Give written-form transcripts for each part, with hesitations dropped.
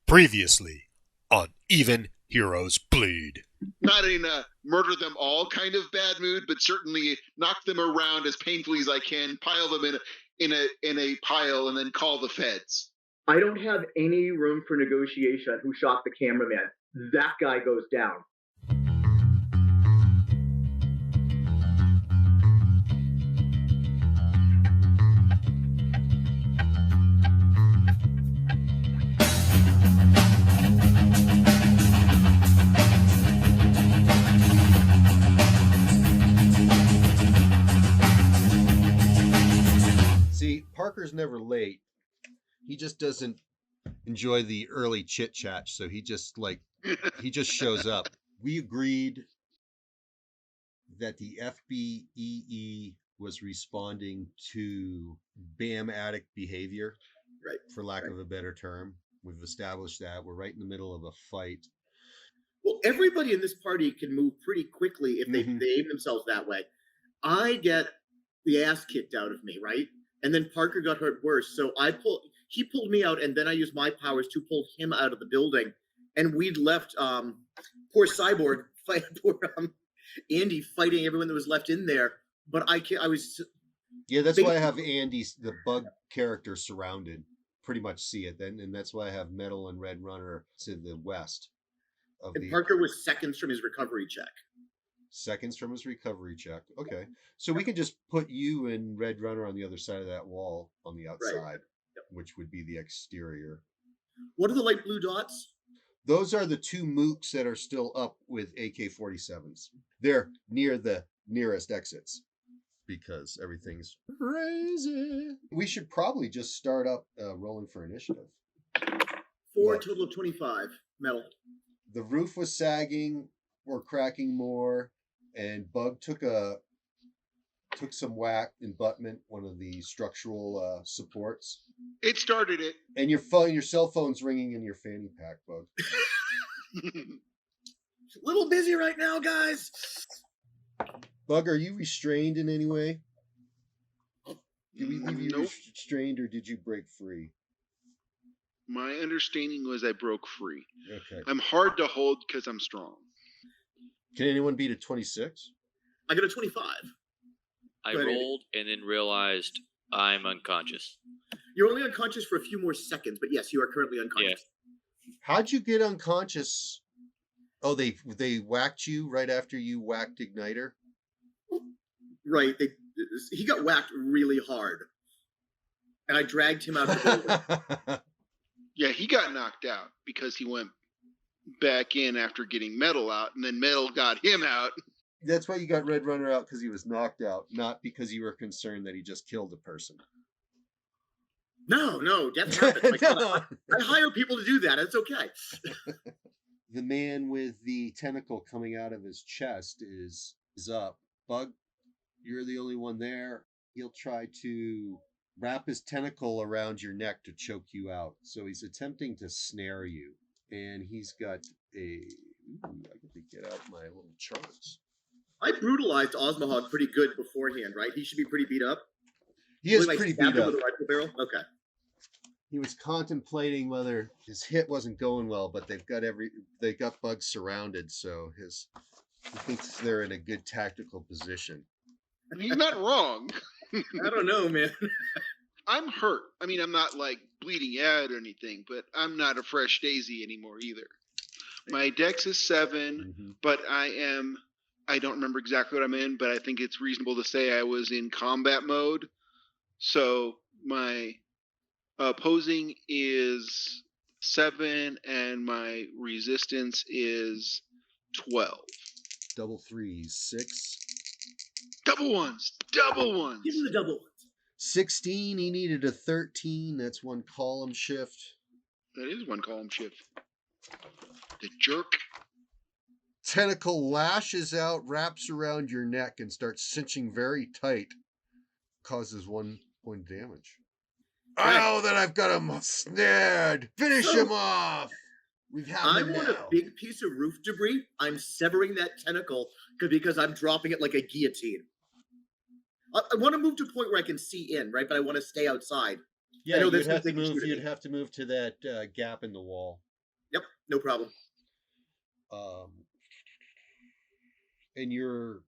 Previously on Even Heroes Bleed. Not in a murder them all kind of bad mood, but certainly knock them around as painfully as I can, pile them in a pile, and then call the feds. I don't have any room for negotiation on who shot the cameraman. That guy goes down. See, Parker's never late. He just doesn't enjoy the early chit chat, so he just shows up. We agreed that the FBEE was responding to BAM addict behavior, Right? For lack of a better term. We've established that. We're right in the middle of a fight. Well, everybody in this party can move pretty quickly if they aim themselves that way. I get the ass kicked out of me, right? And then Parker got hurt worse. So he pulled me out, and then I used my powers to pull him out of the building. And we'd left poor Cyborg, poor Andy fighting everyone that was left in there. But Yeah, that's why I have Andy's, the bug character, surrounded. Pretty much see it then. And that's why I have Metal and Red Runner to the west. Parker was seconds from his recovery check. Seconds from his recovery check. Okay. So we can just put you and Red Runner on the other side of that wall on the outside, right. Yep. Which would be the exterior. What are the light blue dots? Those are the two mooks that are still up with AK-47s. They're near the nearest exits because everything's crazy. We should probably just start up rolling for initiative. 4 total of 25. Metal. The roof was sagging or cracking more, and Bug took some whack in Buttman, one of the structural supports. It started it. And your cell phone's ringing in your fanny pack, Bug. A little busy right now, guys. Bug, are you restrained in any way? Did we leave you Nope. restrained, or did you break free? My understanding was I broke free. Okay. I'm hard to hold because I'm strong. Can anyone beat a 26? I got a 25. I rolled and then realized I'm unconscious. You're only unconscious for a few more seconds, but yes, you are currently unconscious. Yeah. How'd you get unconscious? Oh, they whacked you right after you whacked Igniter? Right. He got whacked really hard. And I dragged him out of the building. Yeah, he got knocked out because he went back in after getting Metal out, and then Metal got him out. That's why you got Red Runner out, because he was knocked out, not because you were concerned that he just killed a person. No, death happens. No. I hire people to do that. It's okay. The man with the tentacle coming out of his chest is up. Bug, you're the only one there. He'll try to wrap his tentacle around your neck to choke you out. So he's attempting to snare you. And he's got I get to get out my little charts. I brutalized Osmahog pretty good beforehand, right? He should be pretty beat up. He is pretty beat up. With a rifle barrel? Okay. He was contemplating whether his hit wasn't going well, but they got Bug surrounded, so he thinks they're in a good tactical position. He's not wrong. I don't know, man. I'm hurt. I mean, I'm not like bleeding out or anything, but I'm not a fresh daisy anymore either. My dex is 7, but I don't remember exactly what I'm in, but I think it's reasonable to say I was in combat mode. So my opposing is 7 and my resistance is 12. Double threes, 6. Double ones. Give him the double ones. 16, he needed a 13. That's one column shift. That is one column shift. The jerk. Tentacle lashes out, wraps around your neck, and starts cinching very tight. Causes 1 point of damage. Oh, then I've got him snared. Finish him off. I want a big piece of roof debris. I'm severing that tentacle because I'm dropping it like a guillotine. I want to move to a point where I can see in, right? But I want to stay outside. Yeah, you'd have to move to that gap in the wall. Yep, no problem. And you're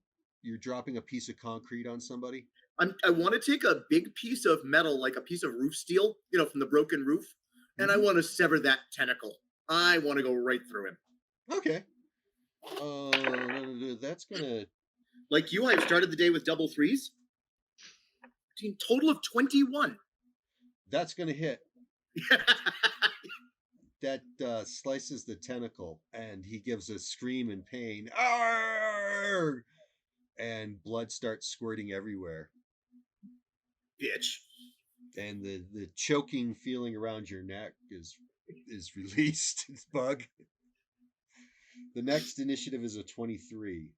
dropping a piece of concrete on somebody. I want to take a big piece of metal, like a piece of roof steel, from the broken roof, and I want to sever that tentacle. I want to go right through him. Okay. That's gonna. Like you, I've started the day with double threes. Total of 21. That's gonna hit. That slices the tentacle, and he gives a scream in pain. Arr! And blood starts squirting everywhere. Bitch. And the choking feeling around your neck is released. It's Bug. The next initiative is a 23.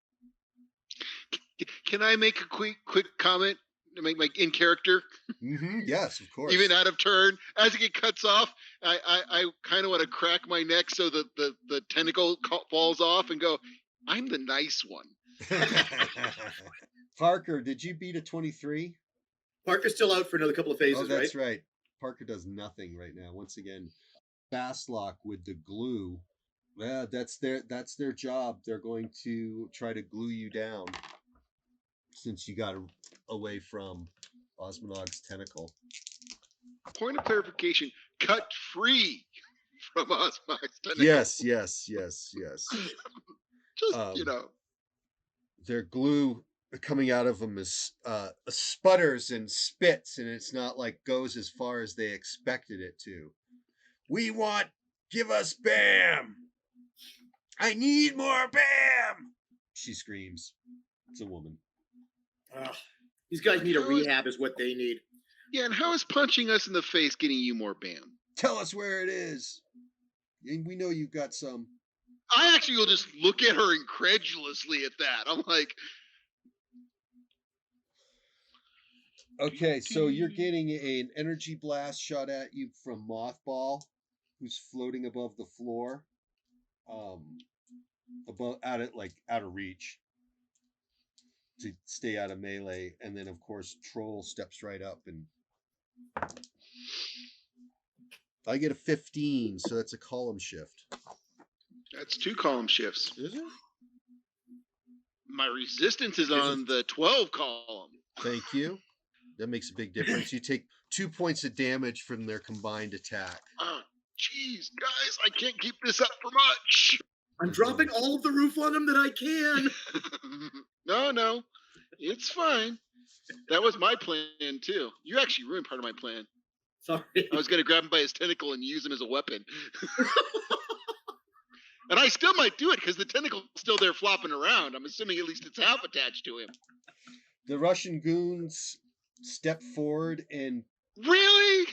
Can I make a quick comment to make my in character? Yes, of course. Even out of turn, as it cuts off, I kind of want to crack my neck so that the tentacle falls off and go, I'm the nice one. Parker, did you beat a 23? Parker's still out for another couple of phases, right? Oh, that's right. Parker does nothing right now. Once again, Fastlock with the glue. Yeah, that's their job. They're going to try to glue you down since you got away from Osmonog's tentacle. Point of clarification, cut free from Osmonog's tentacle. Yes. Just, Their glue coming out of them is sputters and spits, and it's not like goes as far as they expected it to. Give us BAM! I need more BAM! She screams. It's a woman. These guys need a rehab is what they need. Yeah, and how is punching us in the face getting you more BAM? Tell us where it is. And we know you've got some. I actually will just look at her incredulously at that. I'm like... Okay, so you're getting an energy blast shot at you from Mothball, who's floating above the floor. Out of reach to stay out of melee, and then of course Troll steps right up, and I get a 15, so that's a column shift. That's 2 column shifts. Is it? My resistance is on the 12 column. Thank you. That makes a big difference. You take 2 points of damage from their combined attack. Oh, jeez, guys, I can't keep this up for much. I'm dropping all of the roof on them that I can. No, it's fine. That was my plan too. You actually ruined part of my plan. Sorry. I was going to grab him by his tentacle and use him as a weapon. And I still might do it because the tentacle's still there flopping around. I'm assuming at least it's half attached to him. The Russian goons step forward and... Really?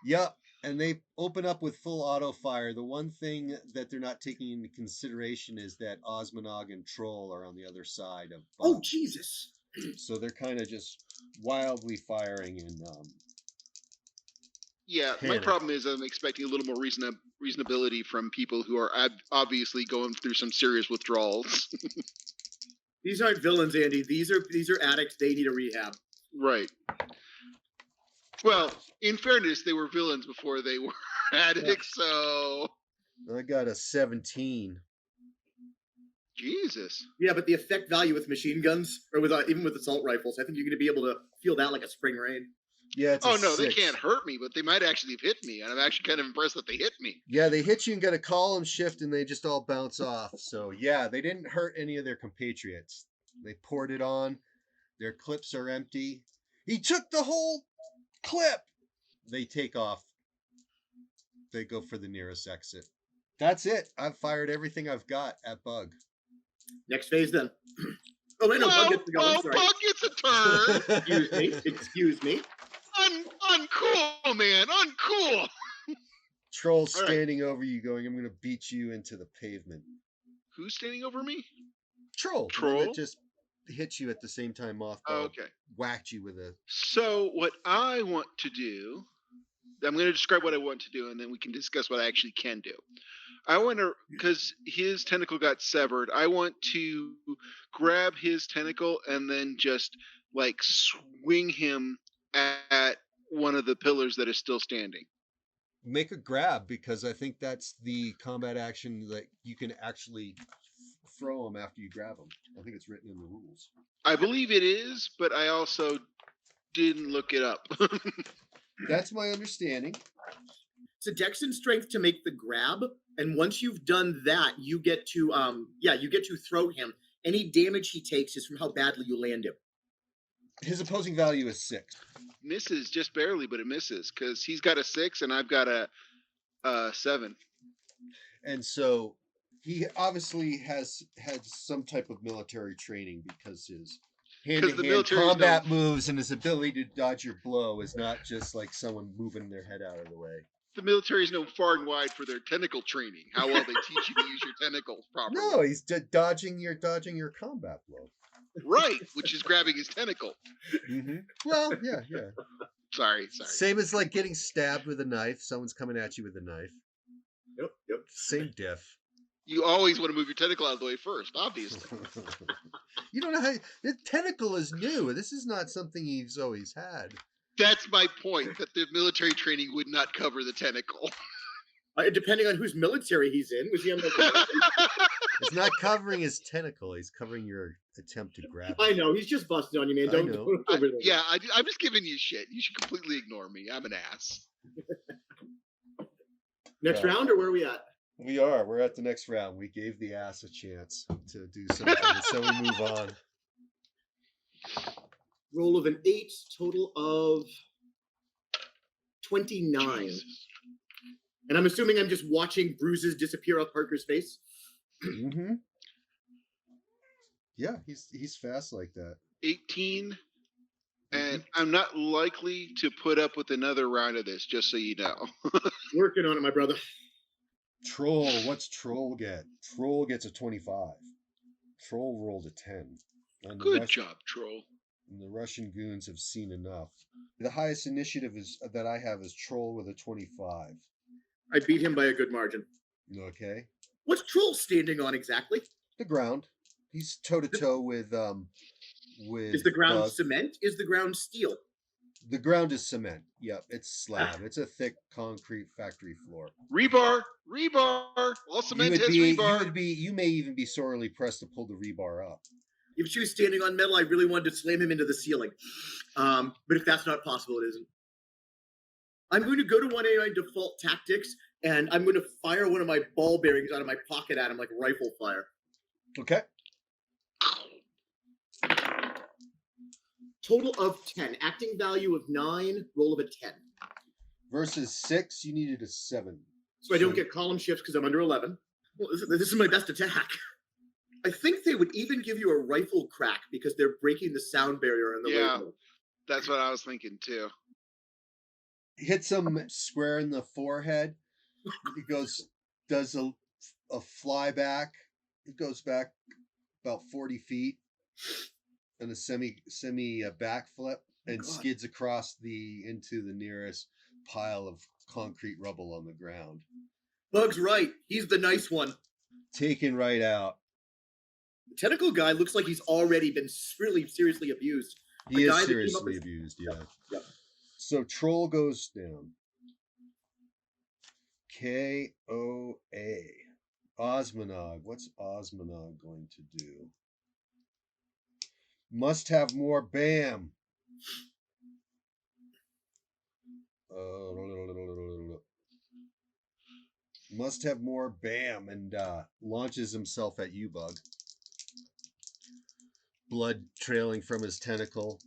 Yep. And they open up with full auto fire. The one thing that they're not taking into consideration is that Osmonog and Troll are on the other side of... Oh, Jesus. So they're kind of just wildly firing and... Yeah, panic. My problem is I'm expecting a little more reasonability from people who are obviously going through some serious withdrawals. These aren't villains, Andy. These are addicts. They need a rehab. Right. Well, in fairness, they were villains before they were addicts, so... I got a 17. Jesus. Yeah, but the effect value with machine guns, or with even with assault rifles, I think you're going to be able to feel that like a spring rain. Yeah, it's no, 6. They can't hurt me, but they might actually have hit me, and I'm actually kind of impressed that they hit me. Yeah, they hit you and got a column shift, and they just all bounce off. So, yeah, they didn't hurt any of their compatriots. They poured it on. Their clips are empty. He took the whole clip! They take off. They go for the nearest exit. That's it. I've fired everything I've got at Bug. Next phase, then. Oh, wait, no, Bug gets to go. I'm sorry. Bug gets a turn! Excuse me. Uncool, man. Uncool. Troll's standing over you going, I'm going to beat you into the pavement. Who's standing over me? Troll. That just hit you at the same time Mothball whacked you with a... So what I want to do, I'm going to describe what I want to do, and then we can discuss what I actually can do. I want to, because his tentacle got severed, I want to grab his tentacle and then just, swing him at one of the pillars that is still standing. make a grab, because I think that's the combat action that you can actually throw them after you grab them. I think it's written in the rules. I believe it is, but I also didn't look it up. That's my understanding. It's a dex and strength to make the grab, and once you've done that, you get to throw him. Any damage he takes is from how badly you land him. His opposing value is 6. Misses just barely, but it misses because he's got a 6 and I've got a 7. And so he obviously has had some type of military training, because his hand-to-hand combat moves and his ability to dodge your blow is not just like someone moving their head out of the way. The military is known far and wide for their tentacle training. How well they teach you to use your tentacles properly. No, he's dodging your combat blow. Right, which is grabbing his tentacle. Mm-hmm. Well, yeah. Sorry. Same as like getting stabbed with a knife. Someone's coming at you with a knife. Yep. Same diff. You always want to move your tentacle out of the way first, obviously. You don't know how... The tentacle is new. This is not something he's always had. That's my point, that the military training would not cover the tentacle. Depending on whose military he's in. Was he on the... It's not covering his tentacle. He's covering your attempt to grab him. I know. He's just busting on you, man. Don't over there. I'm just giving you shit. You should completely ignore me. I'm an ass. Next round, or where are we at? We're at the next round. We gave the ass a chance to do something, so we move on. Roll of an 8, total of 29. Jesus. And I'm assuming I'm just watching bruises disappear off Parker's face. Mm-hmm. Yeah, he's fast like that. 18, and I'm not likely to put up with another round of this, just so you know. Working on it, my brother. Troll, what's Troll get? Troll gets a 25. Troll rolled a 10. And Good job, Troll. And the Russian goons have seen enough. The highest initiative that I have is Troll with a 25. I beat him by a good margin. Okay. What's Troll standing on exactly? The ground. He's toe to toe with. Is the ground cement? Is the ground steel? The ground is cement. Yep, it's slab. It's a thick concrete factory floor. Rebar. All cement has rebar. You may even be sorely pressed to pull the rebar up. If she was standing on metal, I really wanted to slam him into the ceiling. But if that's not possible, it isn't. I'm going to go to 1AI default tactics, and I'm going to fire one of my ball bearings out of my pocket at him like rifle fire. Okay. Total of 10. Acting value of 9, roll of a 10. Versus 6, you needed a 7. So I don't get column shifts because I'm under 11. Well, this is my best attack. I think they would even give you a rifle crack because they're breaking the sound barrier in the rifle. That's what I was thinking too. Hits him square in the forehead. He does a flyback. It goes back about 40 feet and a semi backflip and skids across into the nearest pile of concrete rubble on the ground. Bug's right. He's the nice one. Taken right out. The tentacle guy looks like he's already been really seriously abused. He is seriously abused, yeah. Yep. So Troll goes down. KOA. Osmonog. What's Osmonog going to do? Must have more BAM. Must have more BAM, and launches himself at you, Bug. Blood trailing from his tentacle.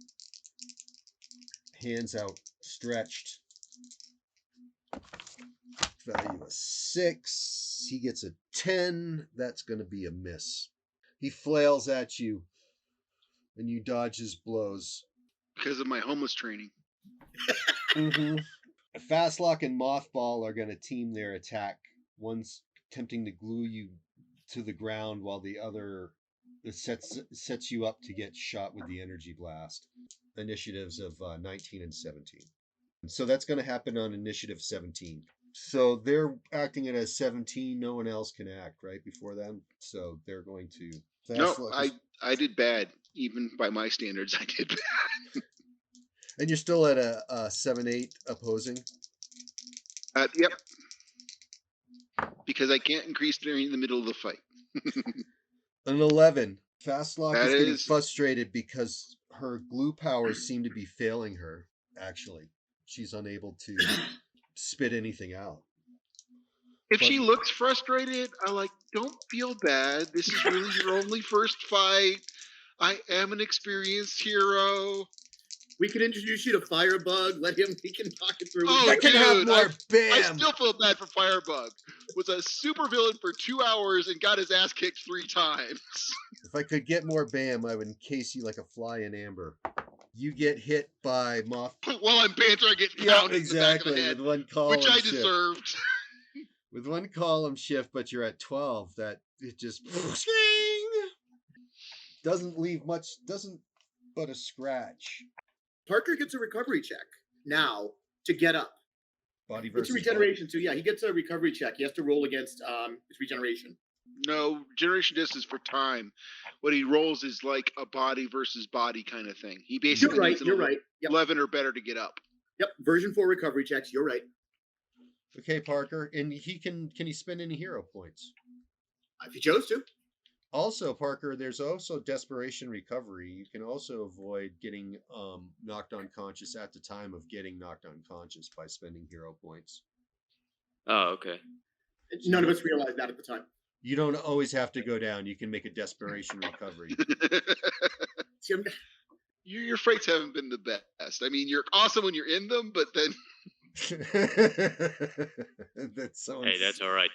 Hands out stretched. Value of 6. He gets a 10. That's going to be a miss. He flails at you, and you dodge his blows. Because of my homeless training. Mm-hmm. Fastlock and Mothball are going to team their attack. One's attempting to glue you to the ground while the other sets you up to get shot with the energy blast. Initiatives of 19 and 17. So that's going to happen on initiative 17. So they're acting it as 17. No one else can act right before them. So they're going to. No, I did bad. Even by my standards, I did bad. And you're still at a 7-8 opposing. Yep. Because I can't increase during the middle of the fight. An 11. Fastlock That is getting is- frustrated because her glue powers seem to be failing her, actually. She's unable to spit anything out. If But- she looks frustrated, don't feel bad. This is really your only first fight. I am an experienced hero. We can introduce you to Firebug. He can talk it through. Oh, I can have dude, more I BAM! still feel bad for Firebug. Was a supervillain for 2 hours and got his ass kicked 3 times. If I could get more BAM, I would encase you like a fly in amber. You get hit by Moth. While I'm bantering, getting Yeah, pounded in the back of exactly. the head, With one column which I shift. deserved. With one column shift, but you're at 12. That it just doesn't leave much. Doesn't but a scratch. Parker gets a recovery check now to get up. Body It's versus a regeneration too. Yeah, he gets a recovery check. He has to roll against his regeneration. No, generation distance for time. What he rolls is like a body versus body kind of thing. He basically You're right. needs an You're right. Yep. 11 or better to get up. Yep. Version 4 recovery checks. You're right. Okay, Parker, and he can he spend any hero points? If he chose to. Also, Parker, there's also desperation recovery. You can also avoid getting knocked unconscious at the time of getting knocked unconscious by spending hero points. Oh, okay. None of us realized that at the time. You don't always have to go down. You can make a desperation recovery. See, Your fights haven't been the best. I mean, you're awesome when you're in them, but then That's someone. Hey, that's all right.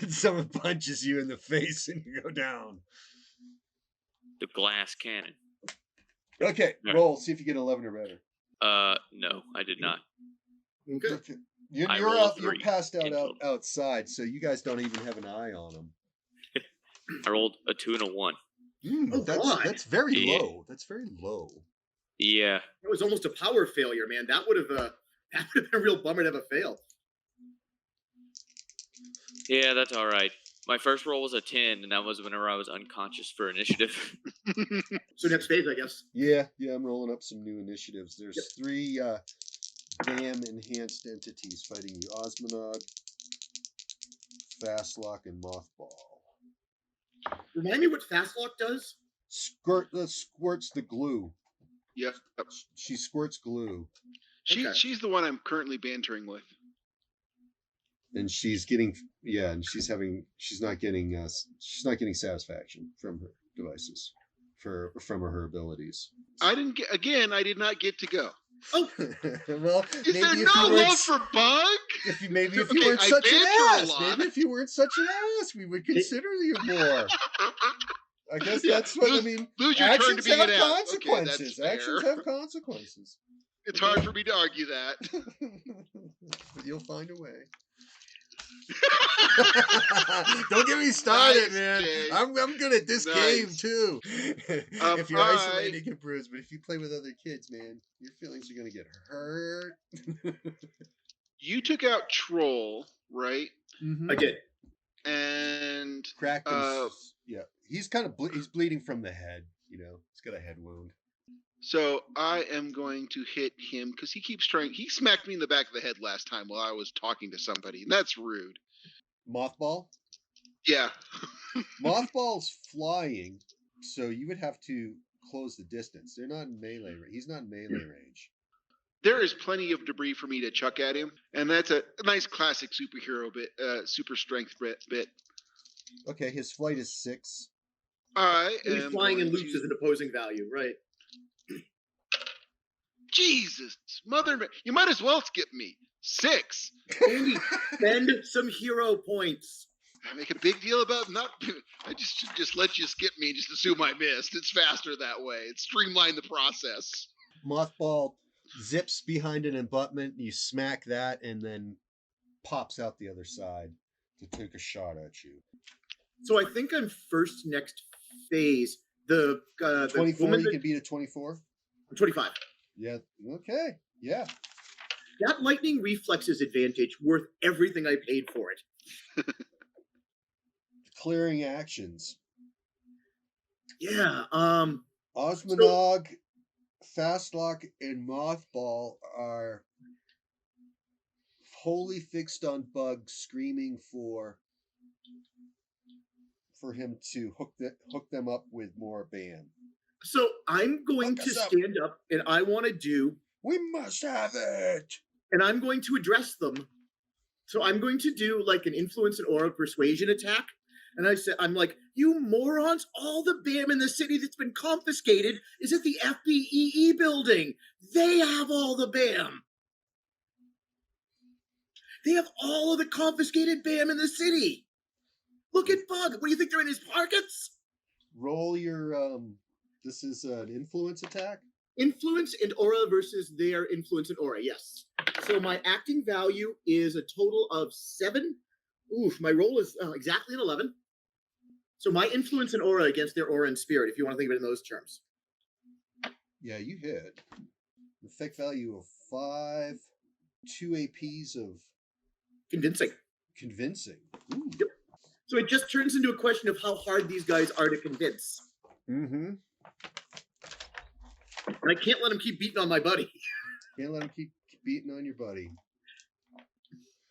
Someone punches you in the face and you go down. The glass cannon. Okay, All right. roll. See if you get 11 or better. No, I did not. okay. You're I rolled a out. You're 3 passed out, in total. outside, so you guys don't even have an eye on them. I rolled a 2 and a 1. Oh, God. That's very Yeah. low. That's very low. Yeah. That was almost a power failure, man. That would have been a real bummer to have a fail. Yeah, that's all right. My first roll was a 10, and that was whenever I was unconscious for initiative. So next phase, I guess. Yeah, I'm rolling up some new initiatives. There's 3 BAM enhanced entities fighting you: Osmonog, Fastlock, and Mothball. Remind me what Fastlock does. Squirts the glue. yeah, She squirts glue, Okay. she's the one I'm currently bantering with. and she's getting she's not getting satisfaction from her devices from her abilities. I did not get to go. Oh, Well, Is maybe there if no you weren't love for Bug? if you Okay, weren't I such an banter a ass, lot. maybe if you weren't such an ass, we would consider you more. I guess that's what I mean. Lose your turn to Actions being have an ass. consequences. Okay, that's Actions fair. have consequences. It's hard for me to argue that. But you'll find a way. Don't get me started, Nice, man. Jay. I'm good at this game Nice. too. If you're I- isolating and bruised, but if you play with other kids, man, your feelings are gonna get hurt. You took out Troll, right? Mm-hmm. I did. And Cracked him. Yeah, he's kind of he's bleeding from the head. You know, he's got a head wound. so I am going to hit him because he keeps trying. He smacked me in the back of the head last time while I was talking to somebody, and that's rude. Mothball. Yeah. Mothball's flying, so you would have to close the distance. They're not in melee. He's not in melee range. There is plenty of debris for me to chuck at him, and that's a nice classic superhero bit, super strength bit. Okay, his flight is 6. I He's am flying in going loops to- as an opposing value, right? Jesus, mother! You might as well skip me. 6. Andy, spend some hero points. I make a big deal about not. I just let you skip me and just assume I missed. It's faster that way. It's streamlined the process. Mothball zips behind an abutment. You smack that, and then pops out the other side to take a shot at you. So I think I'm first next phase. The 24. woman You that, can beat a 24. 25. Yeah. Okay. Yeah. That lightning reflexes advantage worth everything I paid for it. Clearing actions. Yeah. Osmonog, Fastlock, and Mothball are wholly fixed on Bug, screaming for him to hook them up with more BAM. So I'm going Hook to us up. stand up, and I want to do, We must have it. and I'm going to address them. So I'm going to do like an influence and aura persuasion attack. And I'm like, you morons, all the BAM in the city that's been confiscated is at the FBEE building. They have all the BAM. They have all of the confiscated BAM in the city. Look at Bug. What do you think, they're in his pockets? Roll your this is an influence attack. Influence and aura versus their influence and aura, yes. So my acting value is a total of 7. Oof, my roll is exactly an 11. So my influence and aura against their aura and spirit, if you want to think of it in those terms. Yeah, you hit. Effect value of 5, 2 APs of Convincing. convincing. Ooh. Yep. So it just turns into a question of how hard these guys are to convince. Mm-hmm. And I can't let them keep beating on my buddy. Can't let him keep beating on your buddy.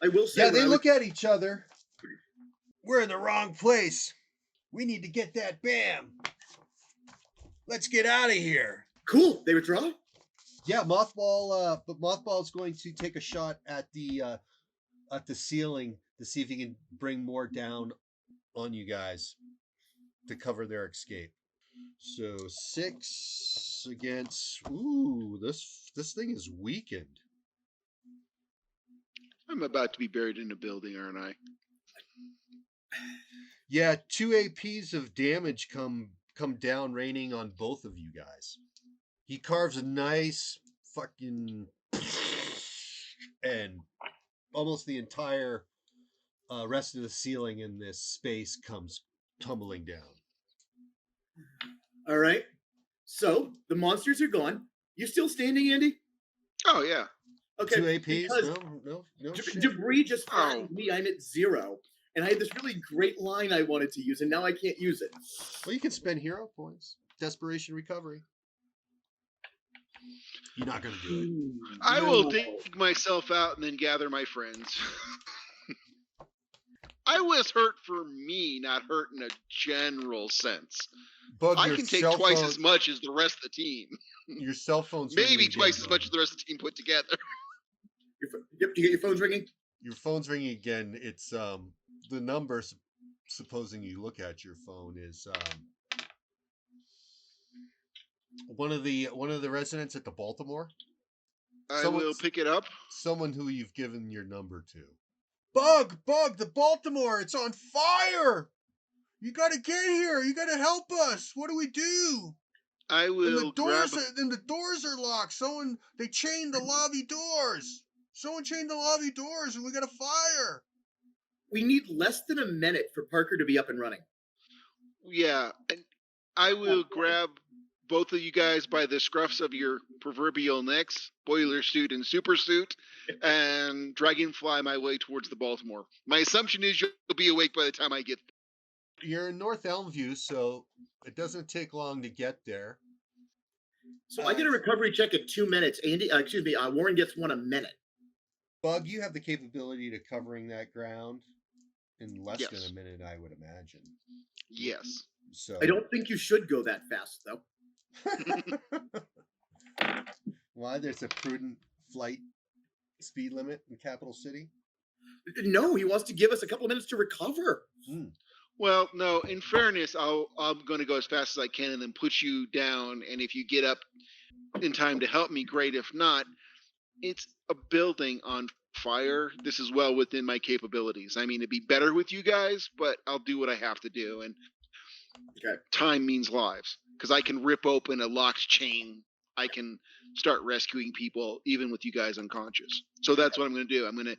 I will say. Yeah, they look at each other. We're in the wrong place. We need to get that BAM. Let's get out of here. Cool. They withdraw? Yeah, Mothball. But Mothball's going to take a shot at the ceiling to see if he can bring more down on you guys to cover their escape. So 6 against. Ooh, this thing is weakened. I'm about to be buried in a building, aren't I? Yeah, 2 APs of damage come down, raining on both of you guys. He carves a nice fucking, and almost the entire rest of the ceiling in this space comes tumbling down. All right. So the monsters are gone. You still standing, Andy? Oh yeah. Okay. 2 APs? Because No shit. debris just flattened me. I'm at 0. And I had this really great line I wanted to use, and now I can't use it. Well, you can spend hero points. Desperation recovery. You're not going to do it. I will dig myself out and then gather my friends. I was hurt for me, not hurt in a general sense. Bug, I your can take cell twice phone- as much as the rest of the team. Your cell phone's Maybe ringing twice again, as much Bug. as the rest of the team put together. Yep, you get your phones ringing? Your phone's ringing again. It's the number, supposing you look at your phone, is one of the residents at the Baltimore. I will pick it up. Someone who you've given your number to. Bug, the Baltimore, it's on fire! You gotta get here. You gotta help us. What do we do? I will And the doors are locked. They chained the lobby doors. Someone chained the lobby doors, and we got a fire. We need less than a minute for Parker to be up and running. Yeah, and I will grab both of you guys by the scruffs of your proverbial necks, boiler suit and super suit, and dragonfly my way towards the Baltimore. My assumption is you'll be awake by the time I get there. You're in North Elmview, so it doesn't take long to get there. So I get a recovery check at 2 minutes. Warren gets one a minute. Bug, you have the capability to covering that ground in less Yes. than a minute, I would imagine. Yes. So I don't think you should go that fast, though. Why? There's a prudent flight speed limit in Capital City? No, he wants to give us a couple of minutes to recover. Well, no, in fairness, I'm going to go as fast as I can and then put you down. And if you get up in time to help me, great. If not, it's a building on fire. This is well within my capabilities. I mean, it'd be better with you guys, but I'll do what I have to do. And time means lives, because I can rip open a locked chain. I can start rescuing people even with you guys unconscious. So that's what I'm going to do. I'm going to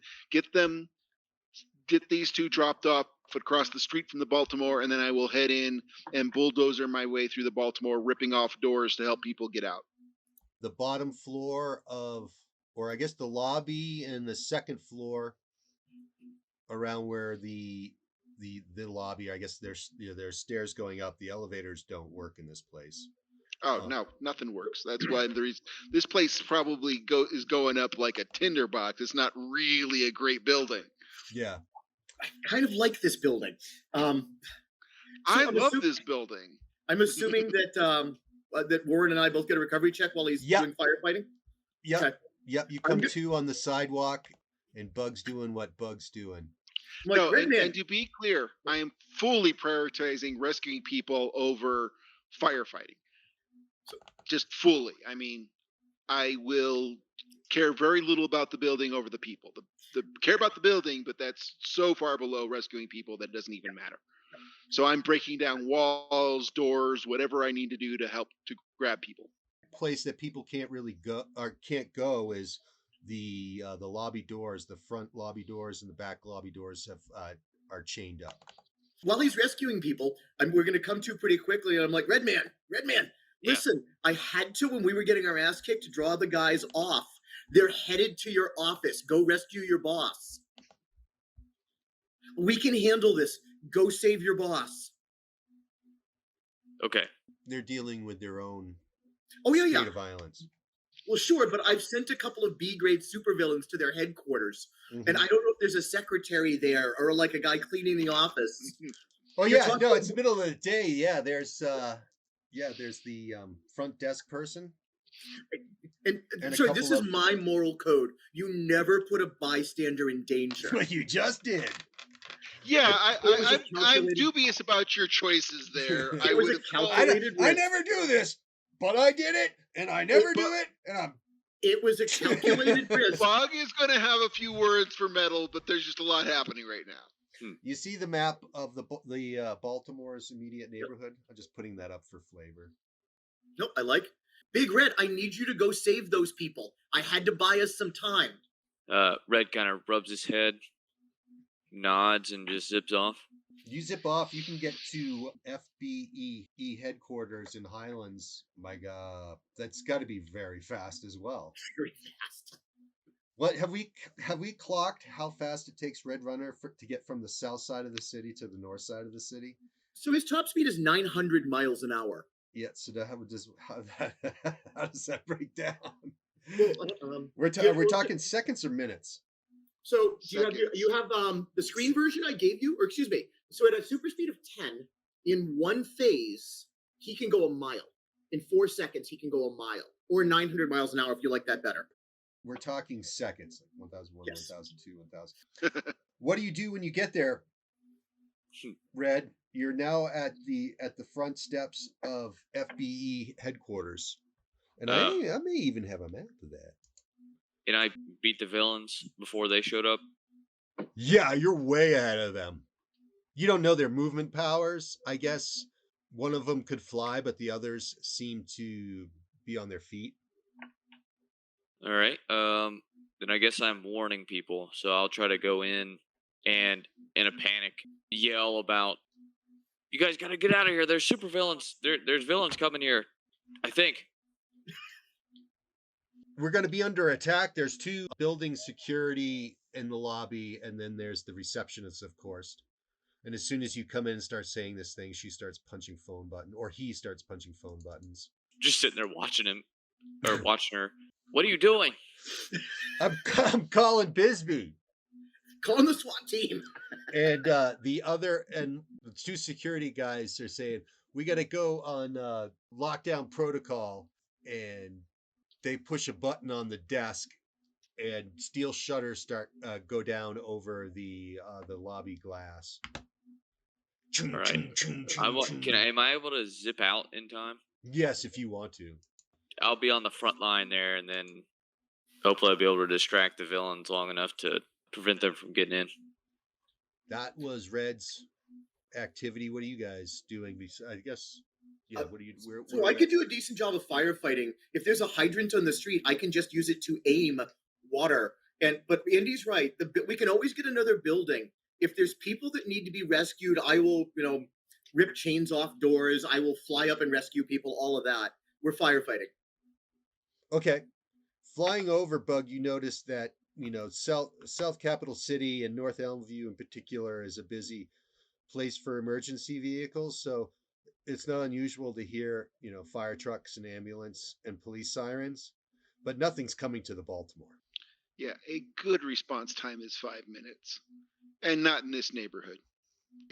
get these two dropped off across the street from the Baltimore, and then I will head in and bulldozer my way through the Baltimore, ripping off doors to help people get out. The bottom floor or I guess the lobby and the second floor around where the lobby, I guess there's stairs going up. The elevators don't work in this place. Oh no, nothing works. That's why this place probably is going up like a tinderbox. It's not really a great building. Yeah. I kind of like this building. I love this building. I'm assuming that that Warren and I both get a recovery check while he's doing firefighting. Yep. Okay. Yep. You come to on the sidewalk, and Bug's doing what Bug's doing. Like, no, and to be clear, I am fully prioritizing rescuing people over firefighting. Just fully. I mean, I will care very little about the building over the people. The care about the building, but that's so far below rescuing people that doesn't even matter. So I'm breaking down walls, doors, whatever I need to do to help to grab people. Place that people can't really go or can't go is the lobby doors. The front lobby doors and the back lobby doors are chained up. While he's rescuing people, we're going to come to pretty quickly, and I'm like, Redman, listen, I had to when we were getting our ass kicked to draw the guys off. They're headed to your office. Go rescue your boss. We can handle this. Go save your boss. Okay. They're dealing with their own state of violence. Well, sure, but I've sent a couple of B-grade supervillains to their headquarters, and I don't know if there's a secretary there or like a guy cleaning the office. It's the middle of the day. Yeah, there's the front desk person. And sorry, this is my moral code. You never put a bystander in danger. Well, you just did. Yeah, I'm dubious about your choices there. I never do this, but I did it, and I never do it, and It was a calculated risk. Bog is going to have a few words for metal, but there's just a lot happening right now. You see the map of the Baltimore's immediate neighborhood? I'm just putting that up for flavor. Nope, I like. Big Red, I need you to go save those people. I had to buy us some time. Red kind of rubs his head, nods, and just zips off. You zip off, you can get to FBE headquarters in Highlands. My God, that's got to be very fast as well. Very fast. What have we clocked how fast it takes Red Runner to get from the south side of the city to the north side of the city? So his top speed is 900 miles an hour. Yeah, so how does that break down? Well, we're talking seconds or minutes. So you have the screen version I gave you, or excuse me. So at a super speed of 10, in one phase, he can go a mile. In 4 seconds, he can go a mile, or 900 miles an hour if you like that better. We're talking seconds, like 1,001, yes. 1,002, 1,000. What do you do when you get there, Red? You're now at the front steps of FBE headquarters, and I may even have a map of that. And I beat the villains before they showed up. Yeah, you're way ahead of them. You don't know their movement powers. I guess one of them could fly, but the others seem to be on their feet. All right. Then I guess I'm warning people, so I'll try to go in and, in a panic, yell about, "You guys got to get out of here! There's super villains! There's villains coming here! I think." We're going to be under attack. There's 2 building security in the lobby, and then there's the receptionist, of course. And as soon as you come in and start saying this thing, she starts punching phone buttons, or he starts punching phone buttons. Just sitting there watching him, or watching her. What are you doing? I'm calling Bisbee. Calling the SWAT team. And the 2 security guys are saying, we got to go on lockdown protocol, and they push a button on the desk, and steel shutters go down over the lobby glass. All right. Am I able to zip out in time? Yes, if you want to. I'll be on the front line there, and then hopefully I'll be able to distract the villains long enough to prevent them from getting in. That was Red's activity. What are you guys doing? I guess, yeah. What do you? I could do a decent job of firefighting. If there's a hydrant on the street, I can just use it to aim water. But Andy's right. We can always get another building. If there's people that need to be rescued, I will, rip chains off doors. I will fly up and rescue people. All of that. We're firefighting. Okay. Flying over, Bug, you notice that, South Capital City and North Elmview in particular is a busy place for emergency vehicles. So It's not unusual to hear, fire trucks and ambulance and police sirens, but nothing's coming to the Baltimore. Yeah, a good response time is 5 minutes, and not in this neighborhood.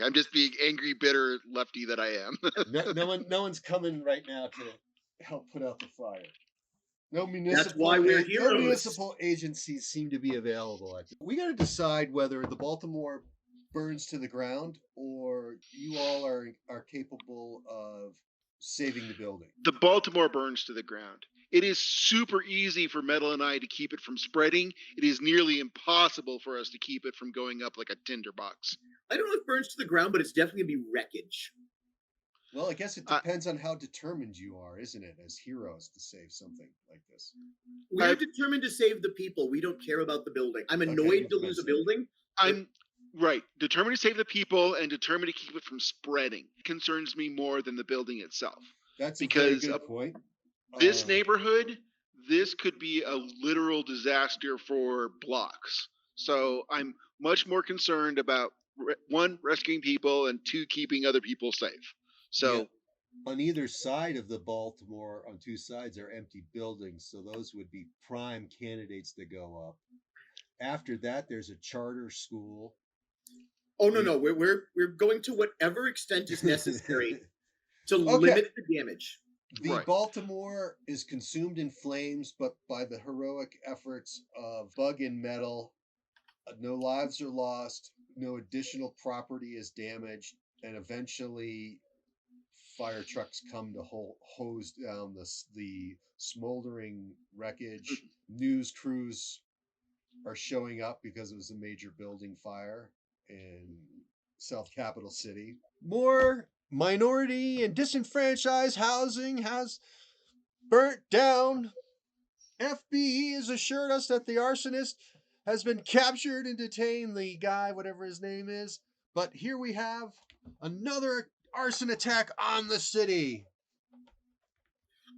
I'm just being angry, bitter lefty that I am. No one's coming right now to help put out the fire. No why we're no heroes. municipal agencies seem to be available. We got to decide whether the Baltimore burns to the ground or you all are capable of saving the building. The Baltimore burns to the ground. It is super easy for Metal and I to keep it from spreading. It is nearly impossible for us to keep it from going up like a tinderbox. I don't know if it burns to the ground, but it's definitely going to be wreckage. Well, I guess it depends on how determined you are, isn't it, as heroes to save something like this? We're determined to save the people. We don't care about the building. I'm annoyed to lose a building. I'm right. Determined to save the people and determined to keep it from spreading. It concerns me more than the building itself. That's a very good point. This neighborhood, this could be a literal disaster for blocks. So I'm much more concerned about, one, rescuing people, and two, keeping other people safe. So yeah. On either side of the Baltimore, on two sides are empty buildings, so those would be prime candidates to go up. After that, there's a charter school. Oh no, we're going to whatever extent is necessary to limit the damage. The Baltimore is consumed in flames, but by the heroic efforts of Bug and Metal, no lives are lost, no additional property is damaged, and eventually fire trucks come to hose down the smoldering wreckage. News crews are showing up because it was a major building fire in South Capital City. More minority and disenfranchised housing has burnt down. FBE has assured us that the arsonist has been captured and detained, the guy, whatever his name is. But here we have another arson attack on the city.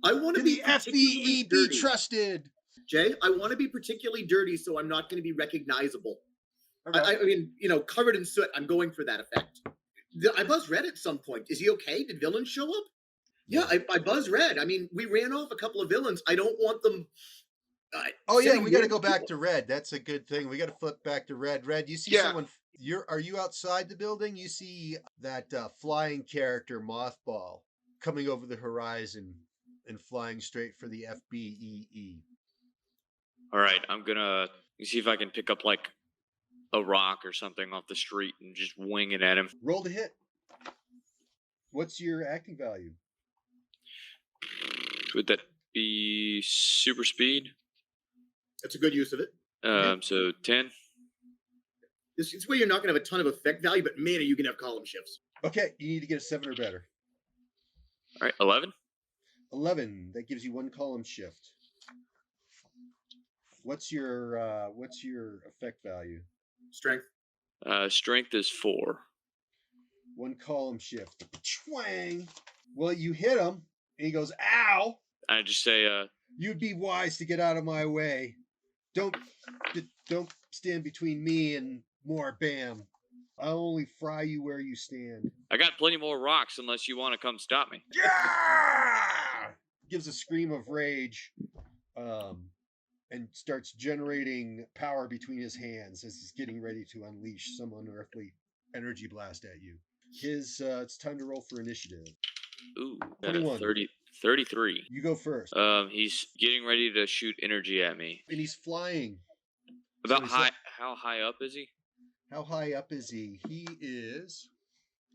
I want to be FBE be trusted. Jay, I want to be particularly dirty, so I'm not going to be recognizable. Okay. I mean, covered in soot. I'm going for that effect. I buzzed Red at some point. Is he okay? Did villains show up? Yeah, I buzzed Red. I mean, we ran off a couple of villains. I don't want them. We got to go back to Red. That's a good thing. We got to flip back to Red. Red, you see someone? Are you outside the building? You see that flying character Mothball coming over the horizon and flying straight for the FBEE. All right, I'm gonna see if I can pick up like a rock or something off the street and just wing it at him. Roll to hit. What's your acting value? Would that be super speed? That's a good use of it. So 10. This way you're not going to have a ton of effect value, but man, are you going to have column shifts. Okay, you need to get a 7 or better. All right, 11. 11. That gives you 1 column shift. What's your effect value? Strength. Strength is 4. 1 column shift. Twang. Well, you hit him, and he goes, "Ow!" I just say, "You'd be wise to get out of my way. Don't stand between me and more Bam. I'll only fry you where you stand." I got plenty more rocks unless you want to come stop me. Yeah! Gives a scream of rage, and starts generating power between his hands as he's getting ready to unleash some unearthly energy blast at you. It's time to roll for initiative. Ooh, got a 33. You go first. He's getting ready to shoot energy at me. And he's flying. How high up is he? How high up is he?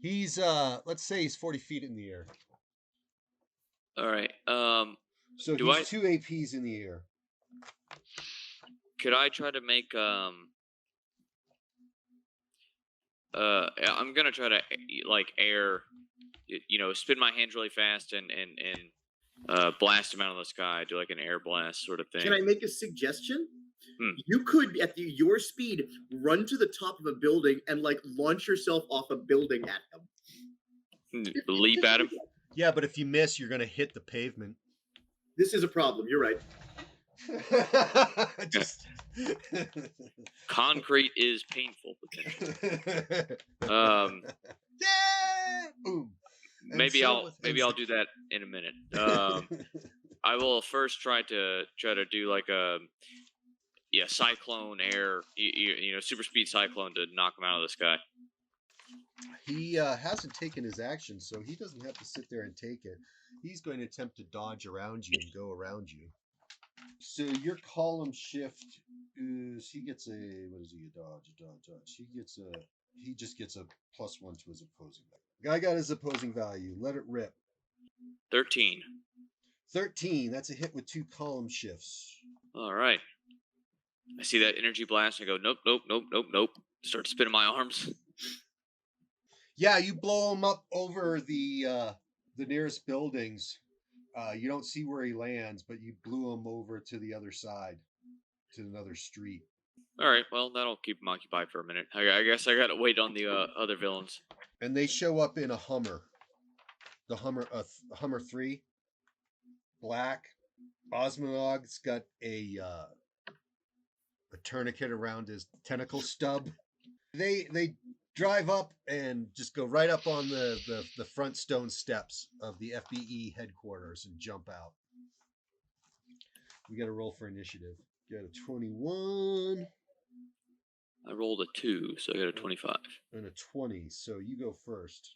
He's let's say he's 40 feet in the air. All right. So he's 2 APs in the air. Could I try to make I'm gonna try to air, spin my hands really fast and blast him out of the sky, do like an air blast sort of thing. Can I make a suggestion? You could, at your speed, run to the top of a building and launch yourself off a building at him. Leap at him? Yeah, but if you miss, you're gonna hit the pavement. This is a problem. You're right. Concrete is painful potentially. Yeah! Boom. Maybe maybe I'll do that in a minute. I will first try to do like a cyclone air, super speed cyclone to knock him out of the sky. He hasn't taken his action, so he doesn't have to sit there and take it. He's going to attempt to dodge around you and go around you. So your column shift is he gets a what is he a dodge? He just gets a +1 to his opposing value. Guy got his opposing value. Let it rip. 13. 13. That's a hit with 2 column shifts. All right. I see that energy blast. And I go, nope. Start spinning my arms. Yeah, you blow him up over the nearest buildings. You don't see where he lands, but you blew him over to the other side, to another street. All right, well, that'll keep him occupied for a minute. I guess I gotta wait on the other villains. And they show up in a Hummer. The Hummer 3. Black. Osmonog's got a tourniquet around his tentacle stub. They drive up and just go right up on the front stone steps of the FBE headquarters and jump out. We got to roll for initiative. Got a 21. I rolled a 2, so I got a 25. And a 20, so you go first.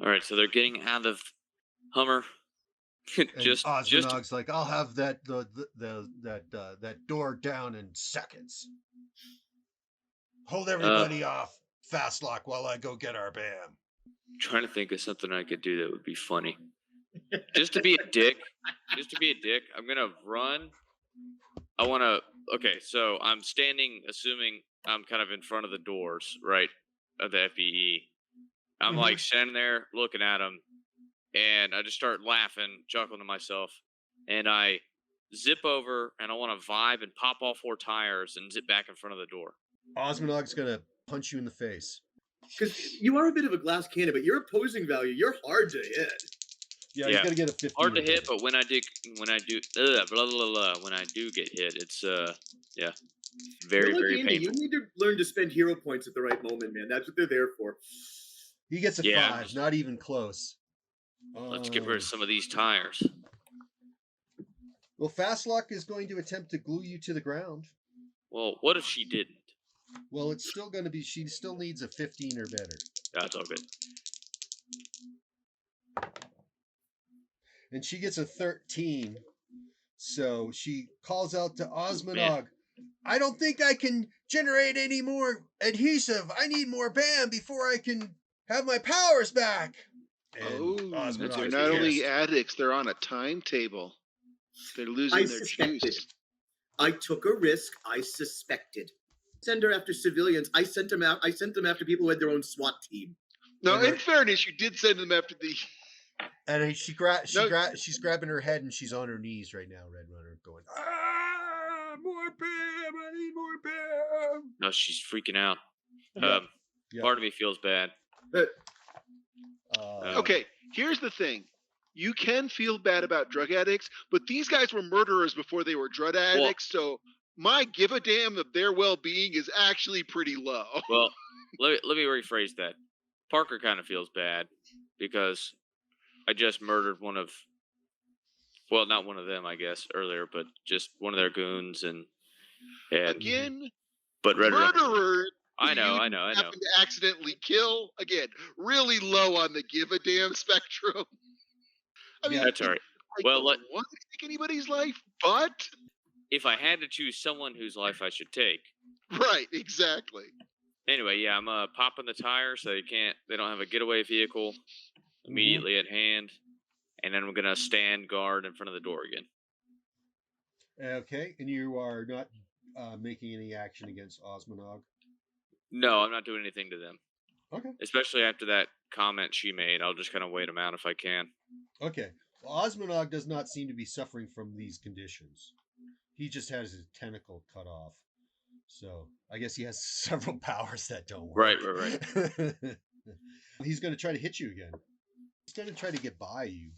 All right, so they're getting out of Hummer. Osmonog's like, I'll have that door down in seconds. Hold everybody off, Fastlock, while I go get our BAM. Trying to think of something I could do that would be funny. Just to be a dick, I'm gonna run. Okay, so I'm standing, assuming I'm kind of in front of the doors, right, of the FBE. I'm like standing there looking at them, and I just start laughing, chuckling to myself, and I zip over, and I want to vibe and pop all 4 tires and zip back in front of the door. Osmonog's gonna punch you in the face. Because you are a bit of a glass cannon, but your opposing value, you're hard to hit. Yeah, you gotta get a 15. Hard to hit, but when I do get hit, it's very, very Andy, painful. you need to learn to spend hero points at the right moment, man. That's what they're there for. He gets a 5, not even close. Let's get rid of some of these tires. Well, Fastlock is going to attempt to glue you to the ground. Well, what if she didn't? Well, it's still going to be, she still needs a 15 or better. That's all good. And she gets a 13. So she calls out to Osmonog, I don't think I can generate any more adhesive. I need more BAM before I can have my powers back. And they're not only addicts, they're on a timetable. They're losing their juice. I took a risk. I suspected. Send her after civilians. I sent them after people who had their own SWAT team. No, in fairness, you did send them after the. And she's grabbing her head and she's on her knees right now, Red Runner, going, more BAM! I need more BAM! No, she's freaking out. Yeah. Part of me feels bad. Okay, here's the thing. You can feel bad about drug addicts, but these guys were murderers before they were drug addicts, so my give a damn of their well-being is actually pretty low. Well, let me rephrase that. Parker kind of feels bad because I just murdered not one of them, I guess, earlier, but just one of their goons and again, but murderers. I know. Happen to accidentally kill, again, really low on the give a damn spectrum. I mean, that's all right. I don't want to take anybody's life, but if I had to choose someone whose life I should take, right, exactly. Anyway, yeah, I'm popping the tire so they don't have a getaway vehicle immediately at hand, and then I'm gonna stand guard in front of the door again. Okay, and you are not making any action against Osmonog? No, I'm not doing anything to them. Okay. Especially after that comment she made, I'll just kind of wait them out if I can. Okay. Well, Osmonog does not seem to be suffering from these conditions. He just has his tentacle cut off. So I guess he has several powers that don't work. Right. He's going to try to hit you again. He's going to try to get by you.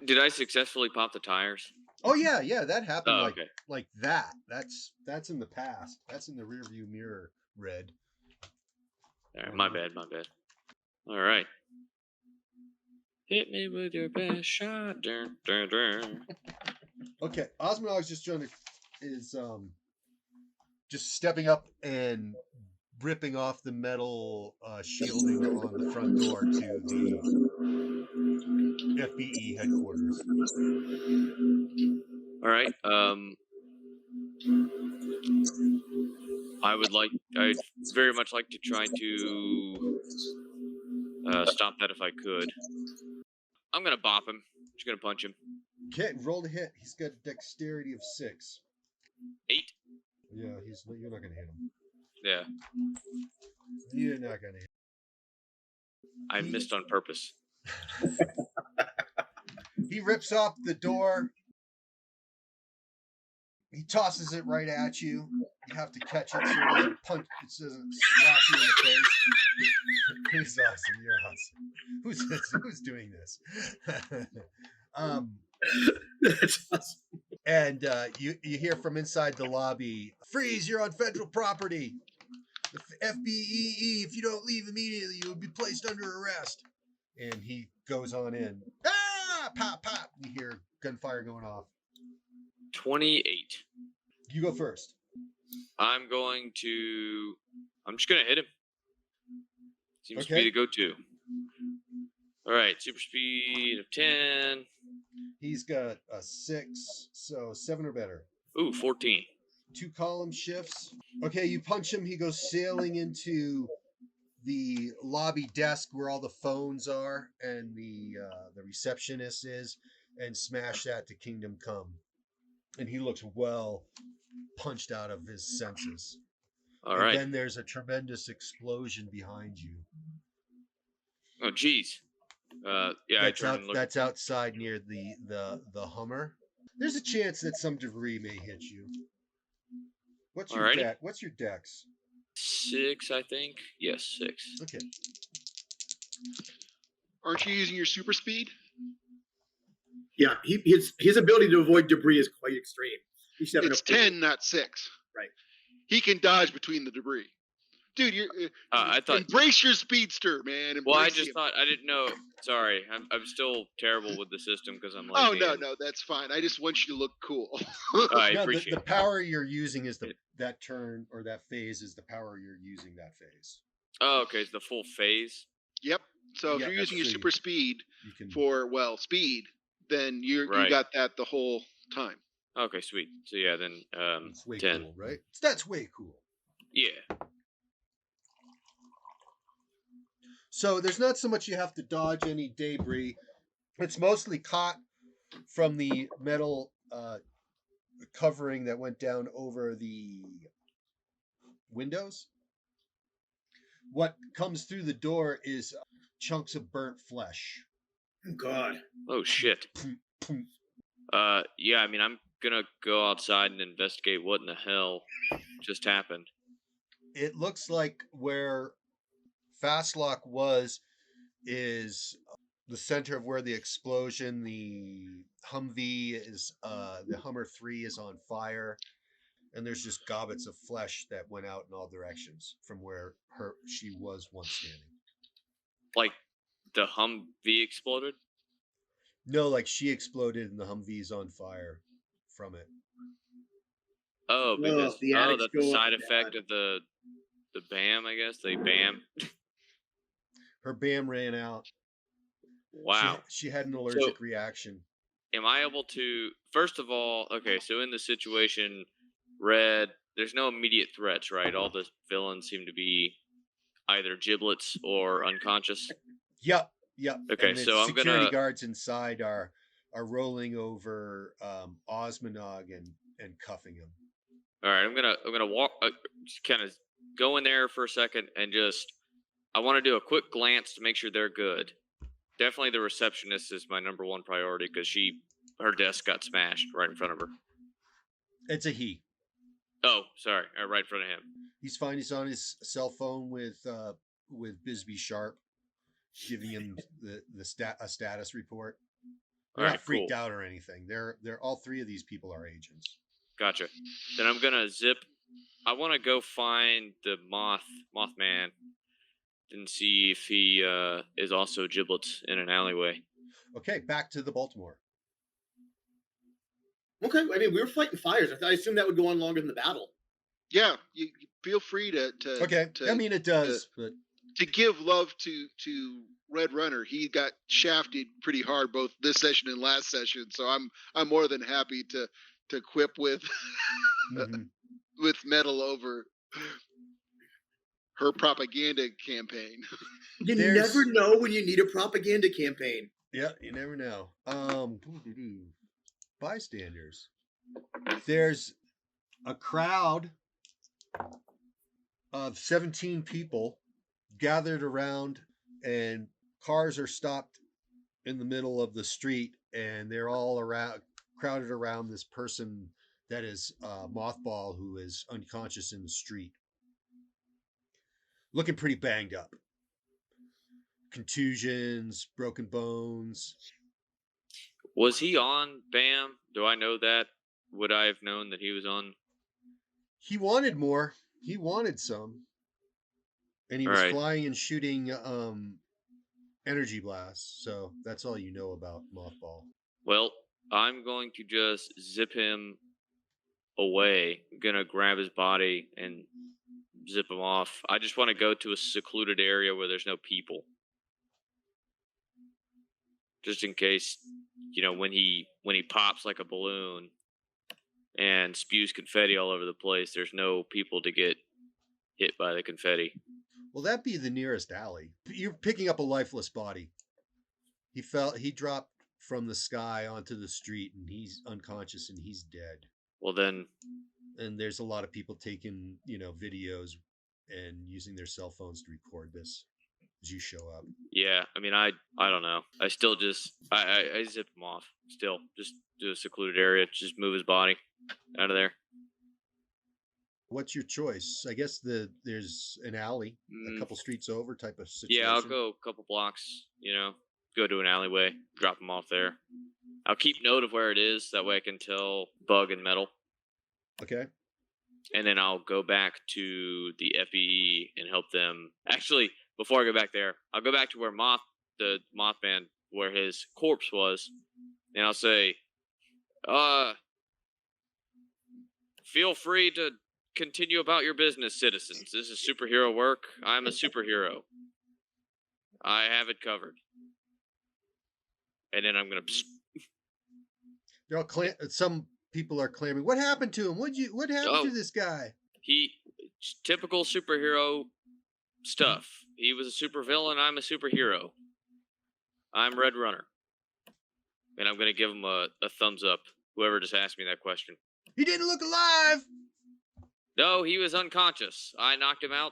Did I successfully pop the tires? Oh yeah, that happened like that. That's in the past. That's in the rearview mirror, Red. All right, my bad. All right. Hit me with your best shot. Dun, dun, dun. Okay, Osmondog's just just stepping up and ripping off the metal shielding on the front door to the FBE headquarters. All right. I'd very much like to try to stop that if I could. I'm gonna bop him. Just gonna punch him. Okay, roll to hit. He's got a dexterity of 6. 8. Yeah, you're not gonna hit him. Yeah. You're not gonna hit him. I missed on purpose. He rips off the door. He tosses it right at you. You have to catch it so it doesn't slap you in the face. He's awesome. You're awesome. Who's doing this? That's awesome. And you hear from inside the lobby, "Freeze! You're on federal property. The FBEE. If you don't leave immediately, you will be placed under arrest." And he goes on in. Ah! Pop! Pop! You hear gunfire going off. 28. You go first. I'm just gonna hit him. Seems to be the go-to. All right, super speed of 10. He's got a 6, so 7 or better. Ooh, 14. 2 column shifts. Okay, you punch him. He goes sailing into the lobby desk where all the phones are and the receptionist is, and smash that to Kingdom Come. And he looks well punched out of his senses. All right. Then there's a tremendous explosion behind you. Oh, geez. Yeah, I turn and look. That's outside near the Hummer. There's a chance that some debris may hit you. What's your dex? 6, I think. Yes, 6. Okay. Aren't you using your super speed? Yeah, his ability to avoid debris is quite extreme. It's 10, not 6. Right. He can dodge between the debris. Dude, I thought, embrace your speedster, man. I didn't know. Sorry, I'm still terrible with the system because I'm like. Oh no, that's fine. I just want you to look cool. I appreciate the power you're using is that turn or that phase is the power you're using that phase. Oh, okay, it's the full phase. Yep. So if you're using your super speed speed, then you got that the whole time. Okay, sweet. So yeah, then it's way 10. Cool, right? That's way cool. Yeah. So there's not so much you have to dodge any debris. It's mostly caught from the metal covering that went down over the windows. What comes through the door is chunks of burnt flesh. Oh, God. Oh, shit. Yeah, I mean, I'm gonna go outside and investigate what in the hell just happened. It looks like where Fastlock was is the center of where the explosion. The Humvee is the Hummer 3 is on fire, and there's just gobbets of flesh that went out in all directions from where she was once standing. Like the Humvee exploded? No, like she exploded and the Humvee's on fire from it. Oh, because that's the side effect of the BAM, I guess. The BAM. Her BAM ran out. Wow. She had an allergic reaction. Am I able to, first of all, okay, so in the situation, Red, there's no immediate threats, right? All the villains seem to be either giblets or unconscious. Yep. Okay, and so I'm gonna. Security guards inside are rolling over Osmondog and cuffing him. All right, I'm gonna walk, just kind of go in there for a second and just. I want to do a quick glance to make sure they're good. Definitely the receptionist is my number one priority because her desk got smashed right in front of her. It's a he. Oh, sorry, right in front of him. He's fine. He's on his cell phone with Bisbee Sharp, giving him a status report. They're not freaked out or anything. They're all 3 of these people are agents. Gotcha. Then I'm gonna zip. I want to go find the Mothman. and see if he is also giblets in an alleyway. Okay, back to the Baltimore. Okay, I mean, we were fighting fires. I assumed that would go on longer than the battle. Yeah, you feel free to Okay, I mean it does, but to give love to Red Runner. He got shafted pretty hard both this session and last session, so I'm more than happy to quip with with Metal over her propaganda campaign. You never know when you need a propaganda campaign. Yeah, you never know. Bystanders. There's a crowd of 17 people gathered around, and cars are stopped in the middle of the street, and they're all crowded around this person that is Mothball, who is unconscious in the street, looking pretty banged up. Contusions, broken bones. Was he on BAM? Do I know that? Would I have known that he was on? He wanted more. He wanted some. And he was flying and shooting energy blasts. So that's all you know about Mothball. Well, I'm going to just zip him away. I'm going to grab his body and zip him off. I just want to go to a secluded area where there's no people. Just in case, when he pops like a balloon and spews confetti all over the place, there's no people to get hit by the confetti. Well, that'd be the nearest alley. You're picking up a lifeless body. He dropped from the sky onto the street, and he's unconscious and he's dead. Well, then. And there's a lot of people taking, videos and using their cell phones to record this as you show up. Yeah, I mean, I don't know. I still just, I zip him off. Still, just do a secluded area. Just move his body out of there. What's your choice? I guess there's an alley, a couple streets over type of situation. Yeah, I'll go a couple blocks, go to an alleyway, drop him off there. I'll keep note of where it is. That way I can tell Bug and Metal. Okay. And then I'll go back to the FEE and help them. Actually, before I go back there, I'll go back to where the Mothman, where his corpse was, and I'll say, feel free to continue about your business, citizens. This is superhero work. I'm a superhero. I have it covered. And then I'm gonna. They're all some people are clamoring. What happened to him? What happened to this guy? Typical superhero stuff. He was a supervillain. I'm a superhero. I'm Red Runner. And I'm gonna give him a thumbs up. Whoever just asked me that question. He didn't look alive. No, he was unconscious. I knocked him out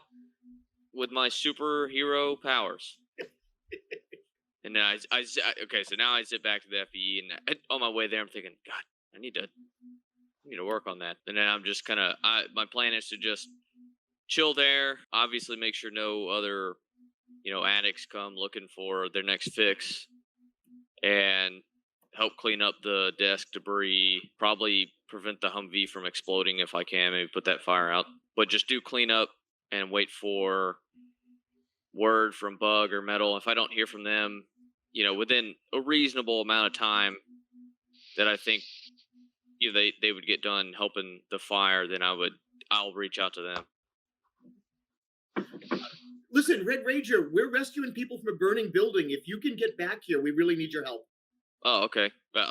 with my superhero powers. And then okay, so now I zip back to the FEE, and on my way there, I'm thinking, God, I need to work on that. And then I'm just my plan is to just chill there. Obviously, make sure no other, addicts come looking for their next fix, and help clean up the desk debris. Probably prevent the Humvee from exploding if I can. Maybe put that fire out. But just do clean up and wait for word from Bug or Metal. If I don't hear from them, within a reasonable amount of time that I think they would get done helping the fire, then I'll reach out to them. Listen, Red Ranger, we're rescuing people from a burning building. If you can get back here, we really need your help. Oh, okay. But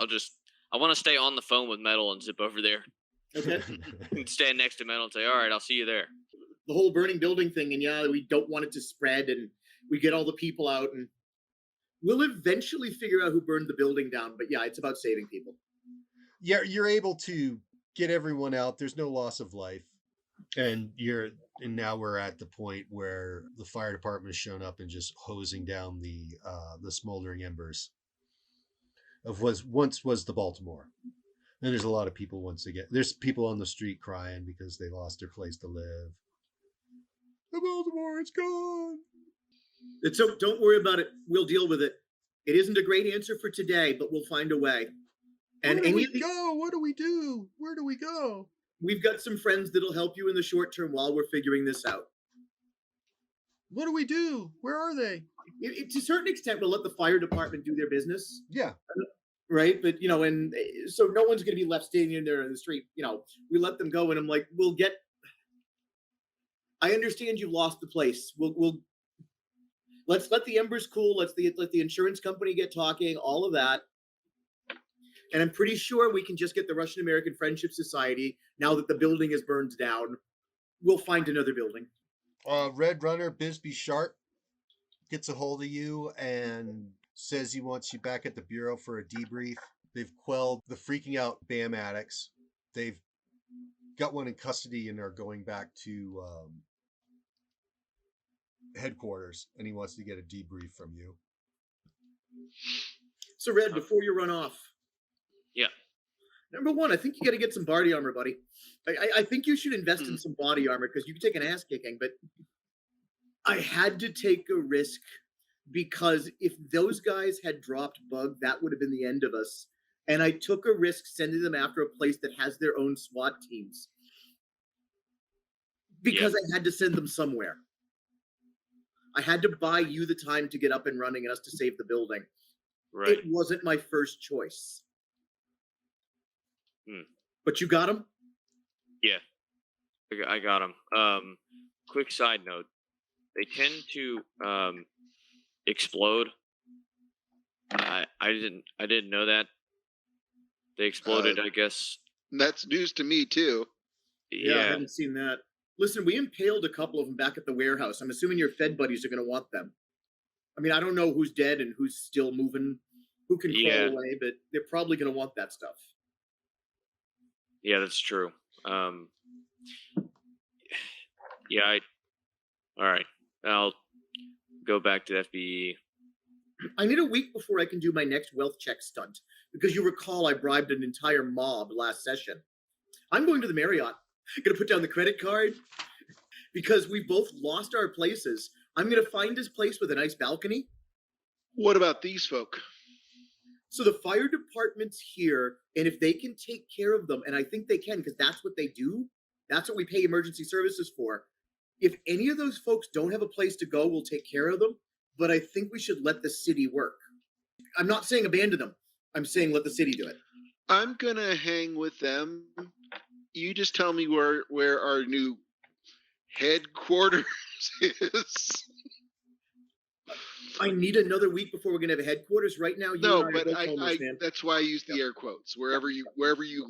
I want to stay on the phone with Metal and zip over there. Okay. And stand next to Metal and say, all right, I'll see you there. The whole burning building thing, and we don't want it to spread, and we get all the people out, and we'll eventually figure out who burned the building down. But yeah, it's about saving people. Yeah, you're able to get everyone out. There's no loss of life. And now we're at the point where the fire department has shown up and just hosing down the smoldering embers of once was the Baltimore. And there's a lot of people once again. There's people on the street crying because they lost their place to live. The Baltimore, it's gone. So don't worry about it. We'll deal with it. It isn't a great answer for today, but we'll find a way. And Where do we go? What do we do? Where do we go? We've got some friends that'll help you in the short term while we're figuring this out. What do we do? Where are they? To a certain extent, we'll let the fire department do their business. Yeah. Right. But, and so no one's going to be left standing there in the street. We let them go. And I'm like, I understand you've lost the place. Let's let the embers cool. Let the insurance company get talking, all of that. And I'm pretty sure we can just get the Russian American Friendship Society, now that the building is burned down, we'll find another building. Red Runner Bisbee Sharp gets a hold of you and says he wants you back at the Bureau for a debrief. They've quelled the freaking out BAM addicts. They've got one in custody and are going back to headquarters, and he wants to get a debrief from you. So, Red, before you run off. Yeah. Number one, I think you got to get some body armor, buddy. I think you should invest in some body armor because you can take an ass kicking, but I had to take a risk because if those guys had dropped Bug, that would have been the end of us. And I took a risk sending them after a place that has their own SWAT teams because I had to send them somewhere. I had to buy you the time to get up and running and us to save the building. Right. It wasn't my first choice. But you got him? Yeah. I got him. Quick side note. They tend to explode. I didn't know that. They exploded, I guess. That's news to me too. Yeah, I haven't seen that. Listen, we impaled a couple of them back at the warehouse. I'm assuming your Fed buddies are going to want them. I mean, I don't know who's dead and who's still moving, who can crawl away, but they're probably going to want that stuff. Yeah, that's true. All right. I'll go back to the FBE. I need a week before I can do my next wealth check stunt, because you recall I bribed an entire mob last session. I'm going to the Marriott. Going to put down the credit card because we both lost our places. I'm going to find this place with a nice balcony. What about these folk? So the fire department's here, and if they can take care of them, and I think they can because that's what they do, that's what we pay emergency services for. If any of those folks don't have a place to go, we'll take care of them, but I think we should let the city work. I'm not saying abandon them. I'm saying let the city do it. I'm going to hang with them. You just tell me where our new headquarters is. I need another week before we're gonna have a headquarters. Right now, that's why I use the air quotes. Wherever you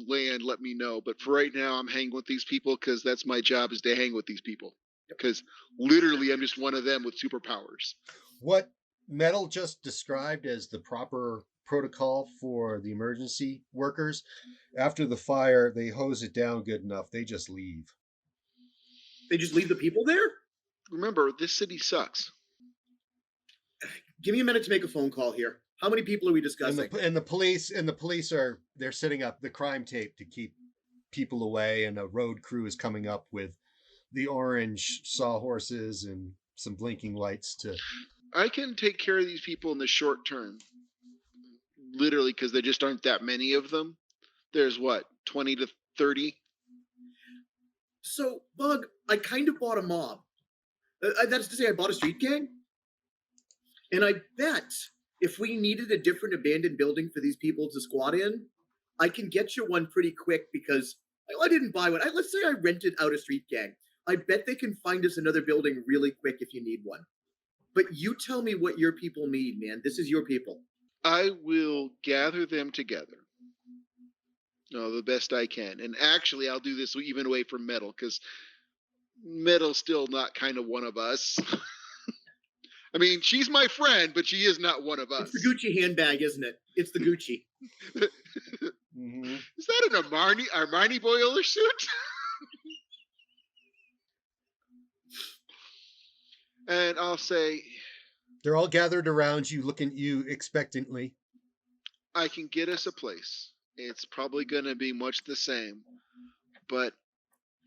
land, let me know. But for right now, I'm hanging with these people because that's my job, is to hang with these people. Because literally, I'm just one of them with superpowers. What Metal just described as the proper protocol for the emergency workers, after the fire, they hose it down good enough. They just leave. They just leave the people there? Remember, this city sucks. Give me a minute to make a phone call here. How many people are we discussing? And the police they're setting up the crime tape to keep people away, and a road crew is coming up with the orange sawhorses and some blinking lights to. I can take care of these people in the short term. Literally, because there just aren't that many of them. There's 20 to 30? So, Bug, I kind of bought a mob. That's to say, I bought a street gang. And I bet if we needed a different abandoned building for these people to squat in, I can get you one pretty quick because I didn't buy one. Let's say I rented out a street gang. I bet they can find us another building really quick if you need one. But you tell me what your people need, man. This is your people. I will gather them together. The best I can. And actually, I'll do this even away from Metal, because Metal's still not kind of one of us. I mean, she's my friend, but she is not one of us. It's the Gucci handbag, isn't it? It's the Gucci. Mm-hmm. Is that an Armani boiler suit? And I'll say... They're all gathered around you, looking at you expectantly. I can get us a place. It's probably going to be much the same. But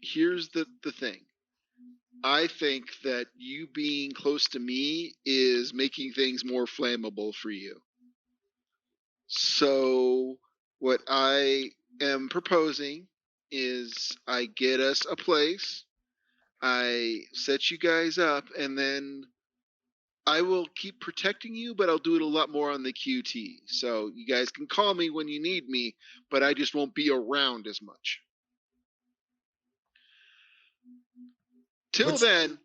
here's the thing. I think that you being close to me is making things more flammable for you. So what I am proposing is I get us a place. I set you guys up, and then I will keep protecting you, but I'll do it a lot more on the QT. So you guys can call me when you need me, but I just won't be around as much. Till then,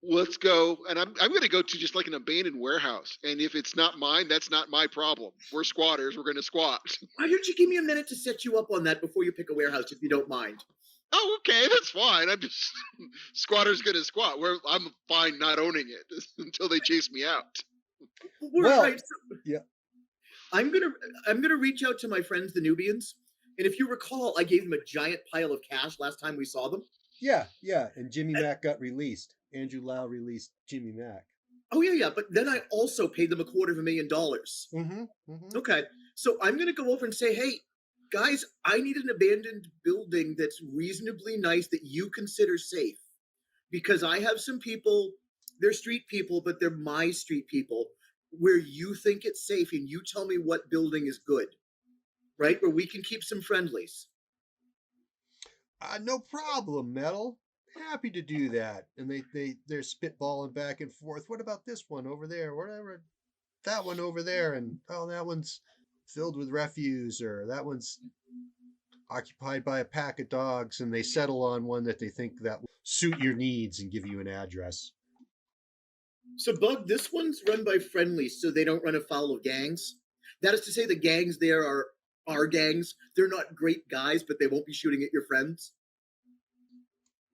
let's go. And I'm going to go to just like an abandoned warehouse. And if it's not mine, that's not my problem. We're squatters. We're going to squat. Why don't you give me a minute to set you up on that before you pick a warehouse, if you don't mind? Oh, okay, that's fine. I'm just squatter's gonna squat. I'm fine not owning it until they chase me out. Right. Yeah. I'm gonna reach out to my friends, the Nubians, and if you recall, I gave them a giant pile of cash last time we saw them. Yeah. And Jimmy Mack got released. Andrew Lau released Jimmy Mack. Oh yeah. But then I also paid them $250,000. Okay, so I'm gonna go over and say, hey, guys, I need an abandoned building that's reasonably nice that you consider safe, because I have some people, they're street people, but they're my street people, where you think it's safe, and you tell me what building is good, right? Where we can keep some friendlies. No problem, Metal. Happy to do that. And they're spitballing back and forth. What about this one over there? Whatever. That one over there, and that one's filled with refuse, or that one's occupied by a pack of dogs, and they settle on one that they think that will suit your needs and give you an address. So, Bug, this one's run by friendlies, so they don't run afoul of gangs. That is to say, the gangs there are our gangs. They're not great guys, but they won't be shooting at your friends.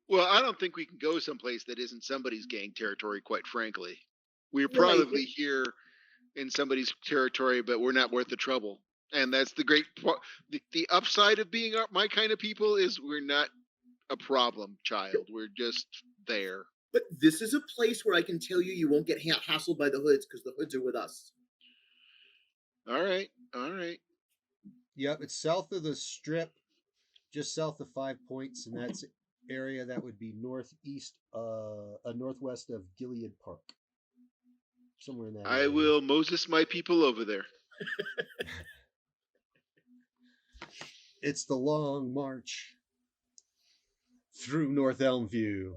Well, I don't think we can go someplace that isn't somebody's gang territory, quite frankly. We're probably here in somebody's territory, but we're not worth the trouble. And that's the great part. The upside of being my kind of people is we're not a problem child. We're just there. But this is a place where I can tell you won't get hassled by the hoods, because the hoods are with us. All right. Yep, it's south of the strip, just south of 5 Points, and that's area that would be northwest of Gilead Park. Somewhere in that area. I will Moses my people over there. It's the long march through North Elmview.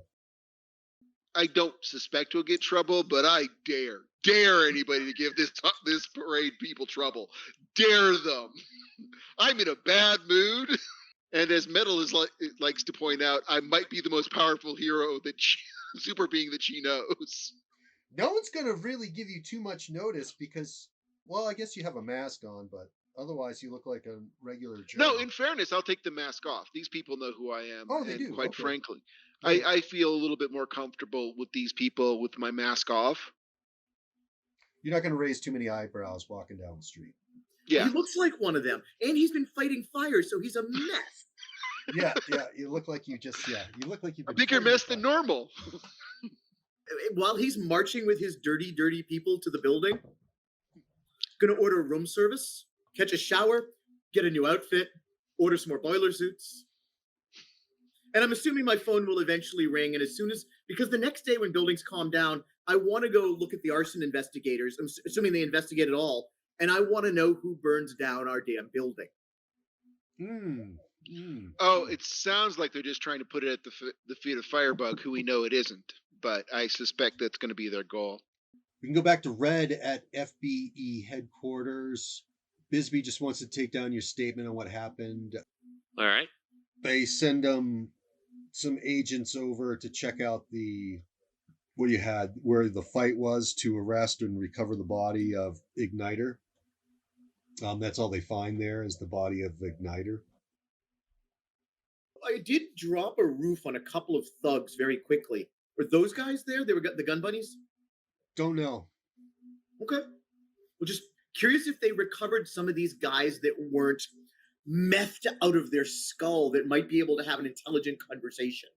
I don't suspect we'll get trouble, but I dare anybody to give this parade people trouble. Dare them. I'm in a bad mood. And as Metal likes to point out, I might be the most powerful hero super being that she knows. No one's going to really give you too much notice because, well, I guess you have a mask on, but otherwise you look like a regular Joe. No, in fairness, I'll take the mask off. These people know who I am. Oh, they do. Quite okay. frankly, I feel a little bit more comfortable with these people with my mask off. You're not going to raise too many eyebrows walking down the street. Yeah. He looks like one of them, and he's been fighting fire, so he's a mess. Yeah. You look like you look like you've been a bigger mess than normal. While he's marching with his dirty people to the building, gonna order room service, catch a shower, get a new outfit, order some more boiler suits. And I'm assuming my phone will eventually ring, and because the next day when buildings calm down, I want to go look at the arson investigators. I'm assuming they investigate it all, and I want to know who burns down our damn building. Oh, it sounds like they're just trying to put it at the feet of Firebug, who we know it isn't. But I suspect that's going to be their goal. We can go back to Red at FBE headquarters. Bisbee just wants to take down your statement on what happened. All right. They send some agents over to check out where the fight was, to arrest and recover the body of Igniter. That's all they find there is the body of Igniter. I did drop a roof on a couple of thugs very quickly. Were those guys there? They were the gun bunnies? Don't know. Okay. Well, just curious if they recovered some of these guys that weren't methed out of their skull, that might be able to have an intelligent conversation.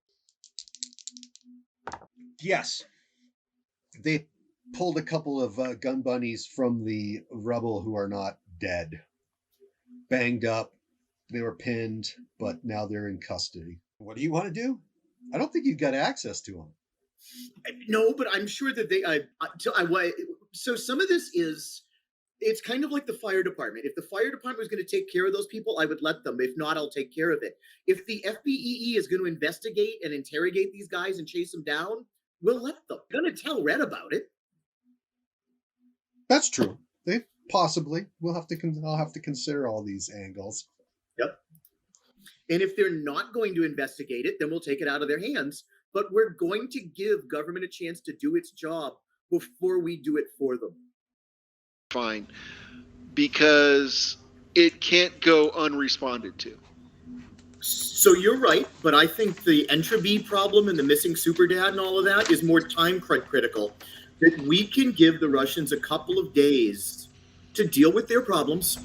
Yes. They pulled a couple of gun bunnies from the rubble who are not dead. Banged up. They were pinned, but now they're in custody. What do you want to do? I don't think you've got access to them. No, but I'm sure that so some of this is It's kind of like the fire department. If the fire department was going to take care of those people, I would let them. If not, I'll take care of it. If the FBEE is going to investigate and interrogate these guys and chase them down, we'll let them. I'm going to tell Red about it. That's true. They possibly. I'll have to consider all these angles. Yep. And if they're not going to investigate it, then we'll take it out of their hands. But we're going to give government a chance to do its job before we do it for them. Fine. Because it can't go unresponded to. So you're right, but I think the entropy problem and the missing super dad and all of that is more time critical. That we can give the Russians a couple of days to deal with their problems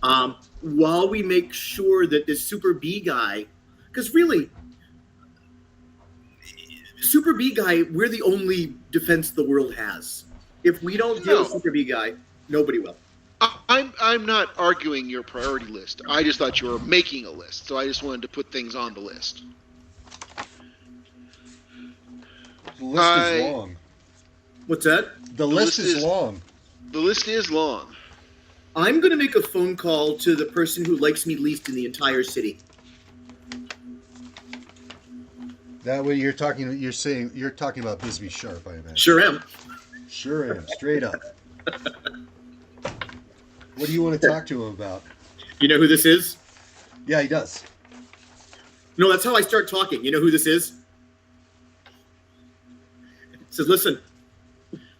while we make sure that this Super B guy, because really, Super B guy, we're the only defense the world has. If we don't deal with Super B guy, nobody will. I'm not arguing your priority list. I just thought you were making a list, so I just wanted to put things on the list. The list is long. What's that? The list is long. The list is long. I'm going to make a phone call to the person who likes me least in the entire city. That way you're talking about Bisbee Sharp, I imagine. Sure am. Sure am. Straight up. What do you want to talk to him about? You know who this is? Yeah, he does. No, that's how I start talking. You know who this is? It says, listen,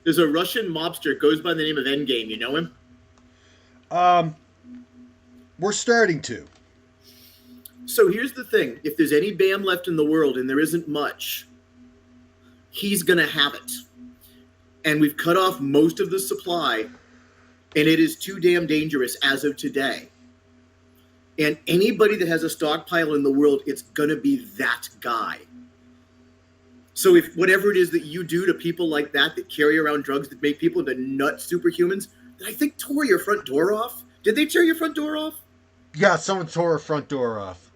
there's a Russian mobster, goes by the name of Endgame. You know him? We're starting to. So here's the thing. If there's any BAM left in the world, and there isn't much, he's going to have it. And we've cut off most of the supply, and it is too damn dangerous as of today. And anybody that has a stockpile in the world, it's going to be that guy. So if whatever it is that you do to people like that carry around drugs that make people into nut superhumans, that I think tore your front door off. Did they tear your front door off? Yeah, someone tore her front door off.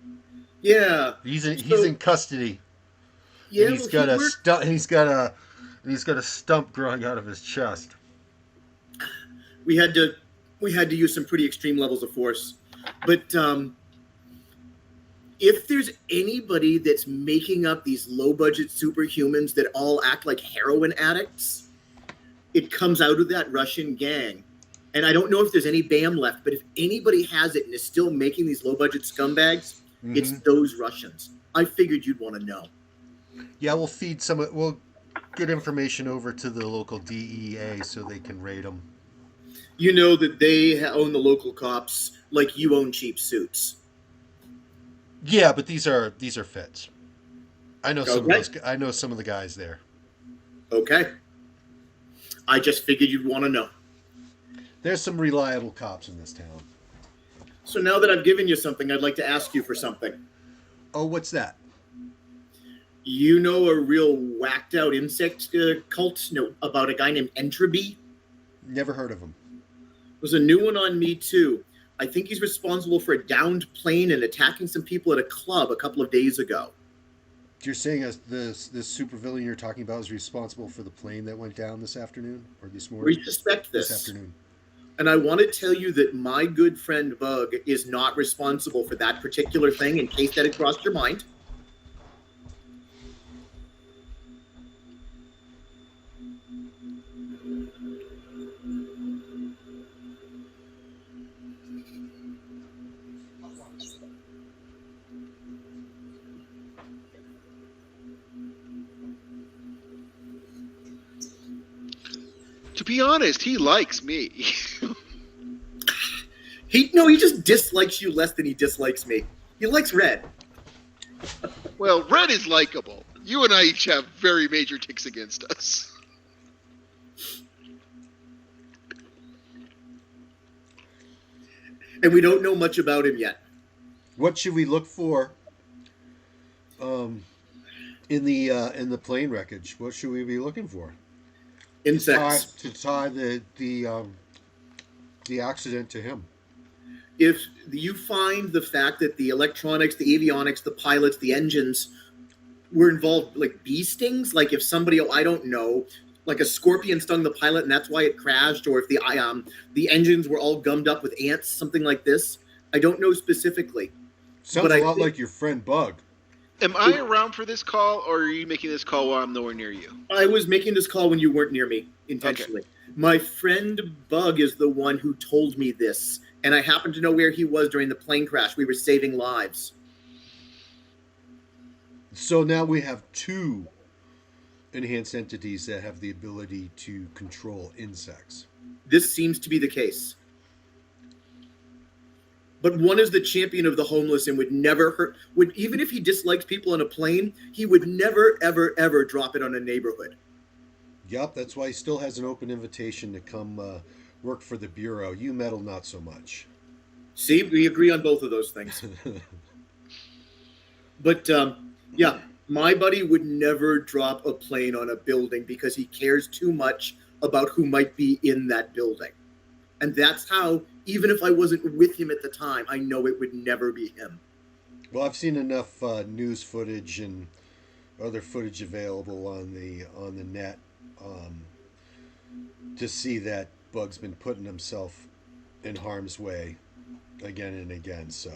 Yeah. He's in custody. Yeah, and he's got a stump growing out of his chest. We had to use some pretty extreme levels of force. But if there's anybody that's making up these low-budget superhumans that all act like heroin addicts, it comes out of that Russian gang. And I don't know if there's any BAM left, but if anybody has it and is still making these low-budget scumbags, it's those Russians. I figured you'd want to know. Yeah, we'll get information over to the local DEA so they can raid them. You know that they own the local cops like you own cheap suits. Yeah, but these are fits. I know some of the guys there. Okay. I just figured you'd want to know. There's some reliable cops in this town. So now that I've given you something, I'd like to ask you for something. Oh, what's that? You know a real whacked out insect cult about a guy named Entropy? Never heard of him. There's a new one on me too. I think he's responsible for a downed plane and attacking some people at a club a couple of days ago. You're saying this supervillain you're talking about is responsible for the plane that went down this afternoon or this morning? We suspect this. This afternoon. And I want to tell you that my good friend Bug is not responsible for that particular thing, in case that had crossed your mind. To be honest, he likes me. He just dislikes you less than he dislikes me. He likes Red. Well, Red is likable. You and I each have very major ticks against us. And we don't know much about him yet. What should we look for in the plane wreckage? What should we be looking for? Insects. To tie the accident to him. If you find the fact that the electronics, the avionics, the pilots, the engines were involved, like bee stings, like if somebody, I don't know, like a scorpion stung the pilot and that's why it crashed, or if the engines were all gummed up with ants, something like this. I don't know specifically. Sounds a lot like your friend Bug. Am I around for this call, or are you making this call while I'm nowhere near you? I was making this call when you weren't near me, intentionally. Okay. My friend Bug is the one who told me this, and I happen to know where he was during the plane crash. We were saving lives. So now we have 2 enhanced entities that have the ability to control insects. This seems to be the case. But one is the champion of the homeless and would never hurt, even if he dislikes people on a plane, he would never, ever, ever drop it on a neighborhood. Yep, that's why he still has an open invitation to come work for the Bureau. You meddle not so much. See, we agree on both of those things. But, yeah, my buddy would never drop a plane on a building because he cares too much about who might be in that building. And that's how, even if I wasn't with him at the time, I know it would never be him. Well, I've seen enough news footage and other footage available on the net to see that Bug's been putting himself in harm's way again and again. So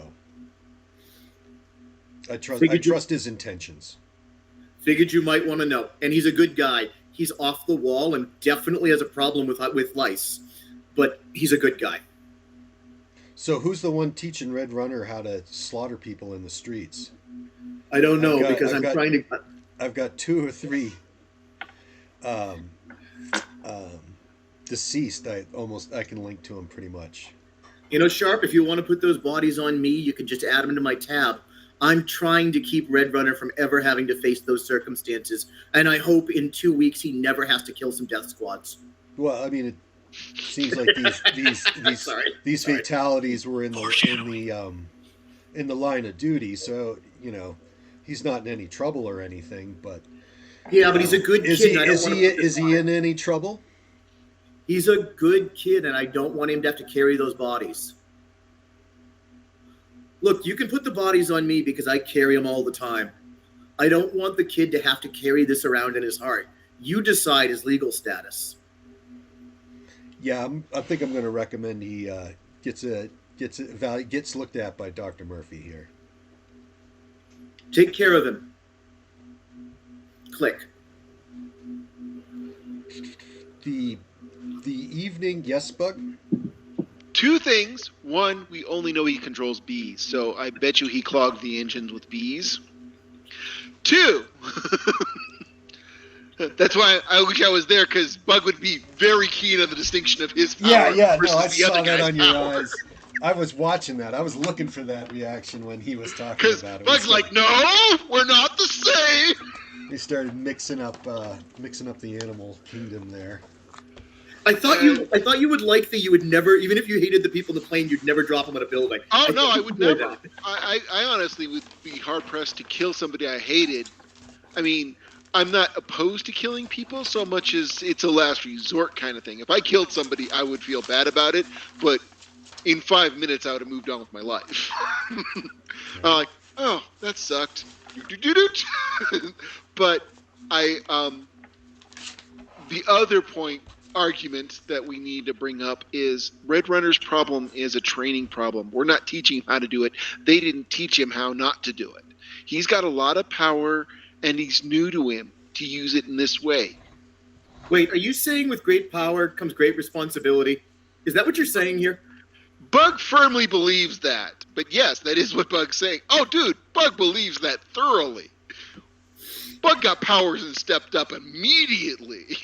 I trust his intentions. Figured you might want to know. And he's a good guy. He's off the wall and definitely has a problem with lice. But he's a good guy. So who's the one teaching Red Runner how to slaughter people in the streets? I don't know because I'm trying to... I've got 2 or 3 deceased. I can link to them pretty much. You know, Sharp, if you want to put those bodies on me, you can just add them to my tab. I'm trying to keep Red Runner from ever having to face those circumstances. And I hope in 2 weeks he never has to kill some death squads. Well, I mean, it seems like these fatalities were in the line of duty, so you know he's not in any trouble or anything. But yeah, but he's a good kid. Is he in any trouble? He's a good kid, and I don't want him to have to carry those bodies. Look, you can put the bodies on me because I carry them all the time. I don't want the kid to have to carry this around in his heart. You decide his legal status. Yeah, I think I'm going to recommend he gets looked at by Dr. Murphy here. Take care of him. Click. The evening, yes, Bug? 2 things. 1, we only know he controls bees, so I bet you he clogged the engines with bees. 2, that's why I wish I was there, because Bug would be very keen on the distinction of his power versus I the other saw that guy's on your power. eyes. I was watching that. I was looking for that reaction when he was talking about it. Bug's like, no, we're not the same. He started mixing up the animal kingdom there. I thought you would like that you would never, even if you hated the people in the plane, you'd never drop them in a building. Oh, no, I would never. I honestly would be hard-pressed to kill somebody I hated. I mean, I'm not opposed to killing people so much as it's a last resort kind of thing. If I killed somebody, I would feel bad about it, but in 5 minutes, I would have moved on with my life. I'm like, oh, that sucked. But the other argument that we need to bring up is Red Runner's problem is a training problem. We're not teaching him how to do it. They didn't teach him how not to do it. He's got a lot of power, and he's new to him to use it in this way. Wait, are you saying with great power comes great responsibility? Is that what you're saying here? Bug firmly believes that. But yes, that is what Bug's saying. Oh, dude, Bug believes that thoroughly. Bug got powers and stepped up immediately.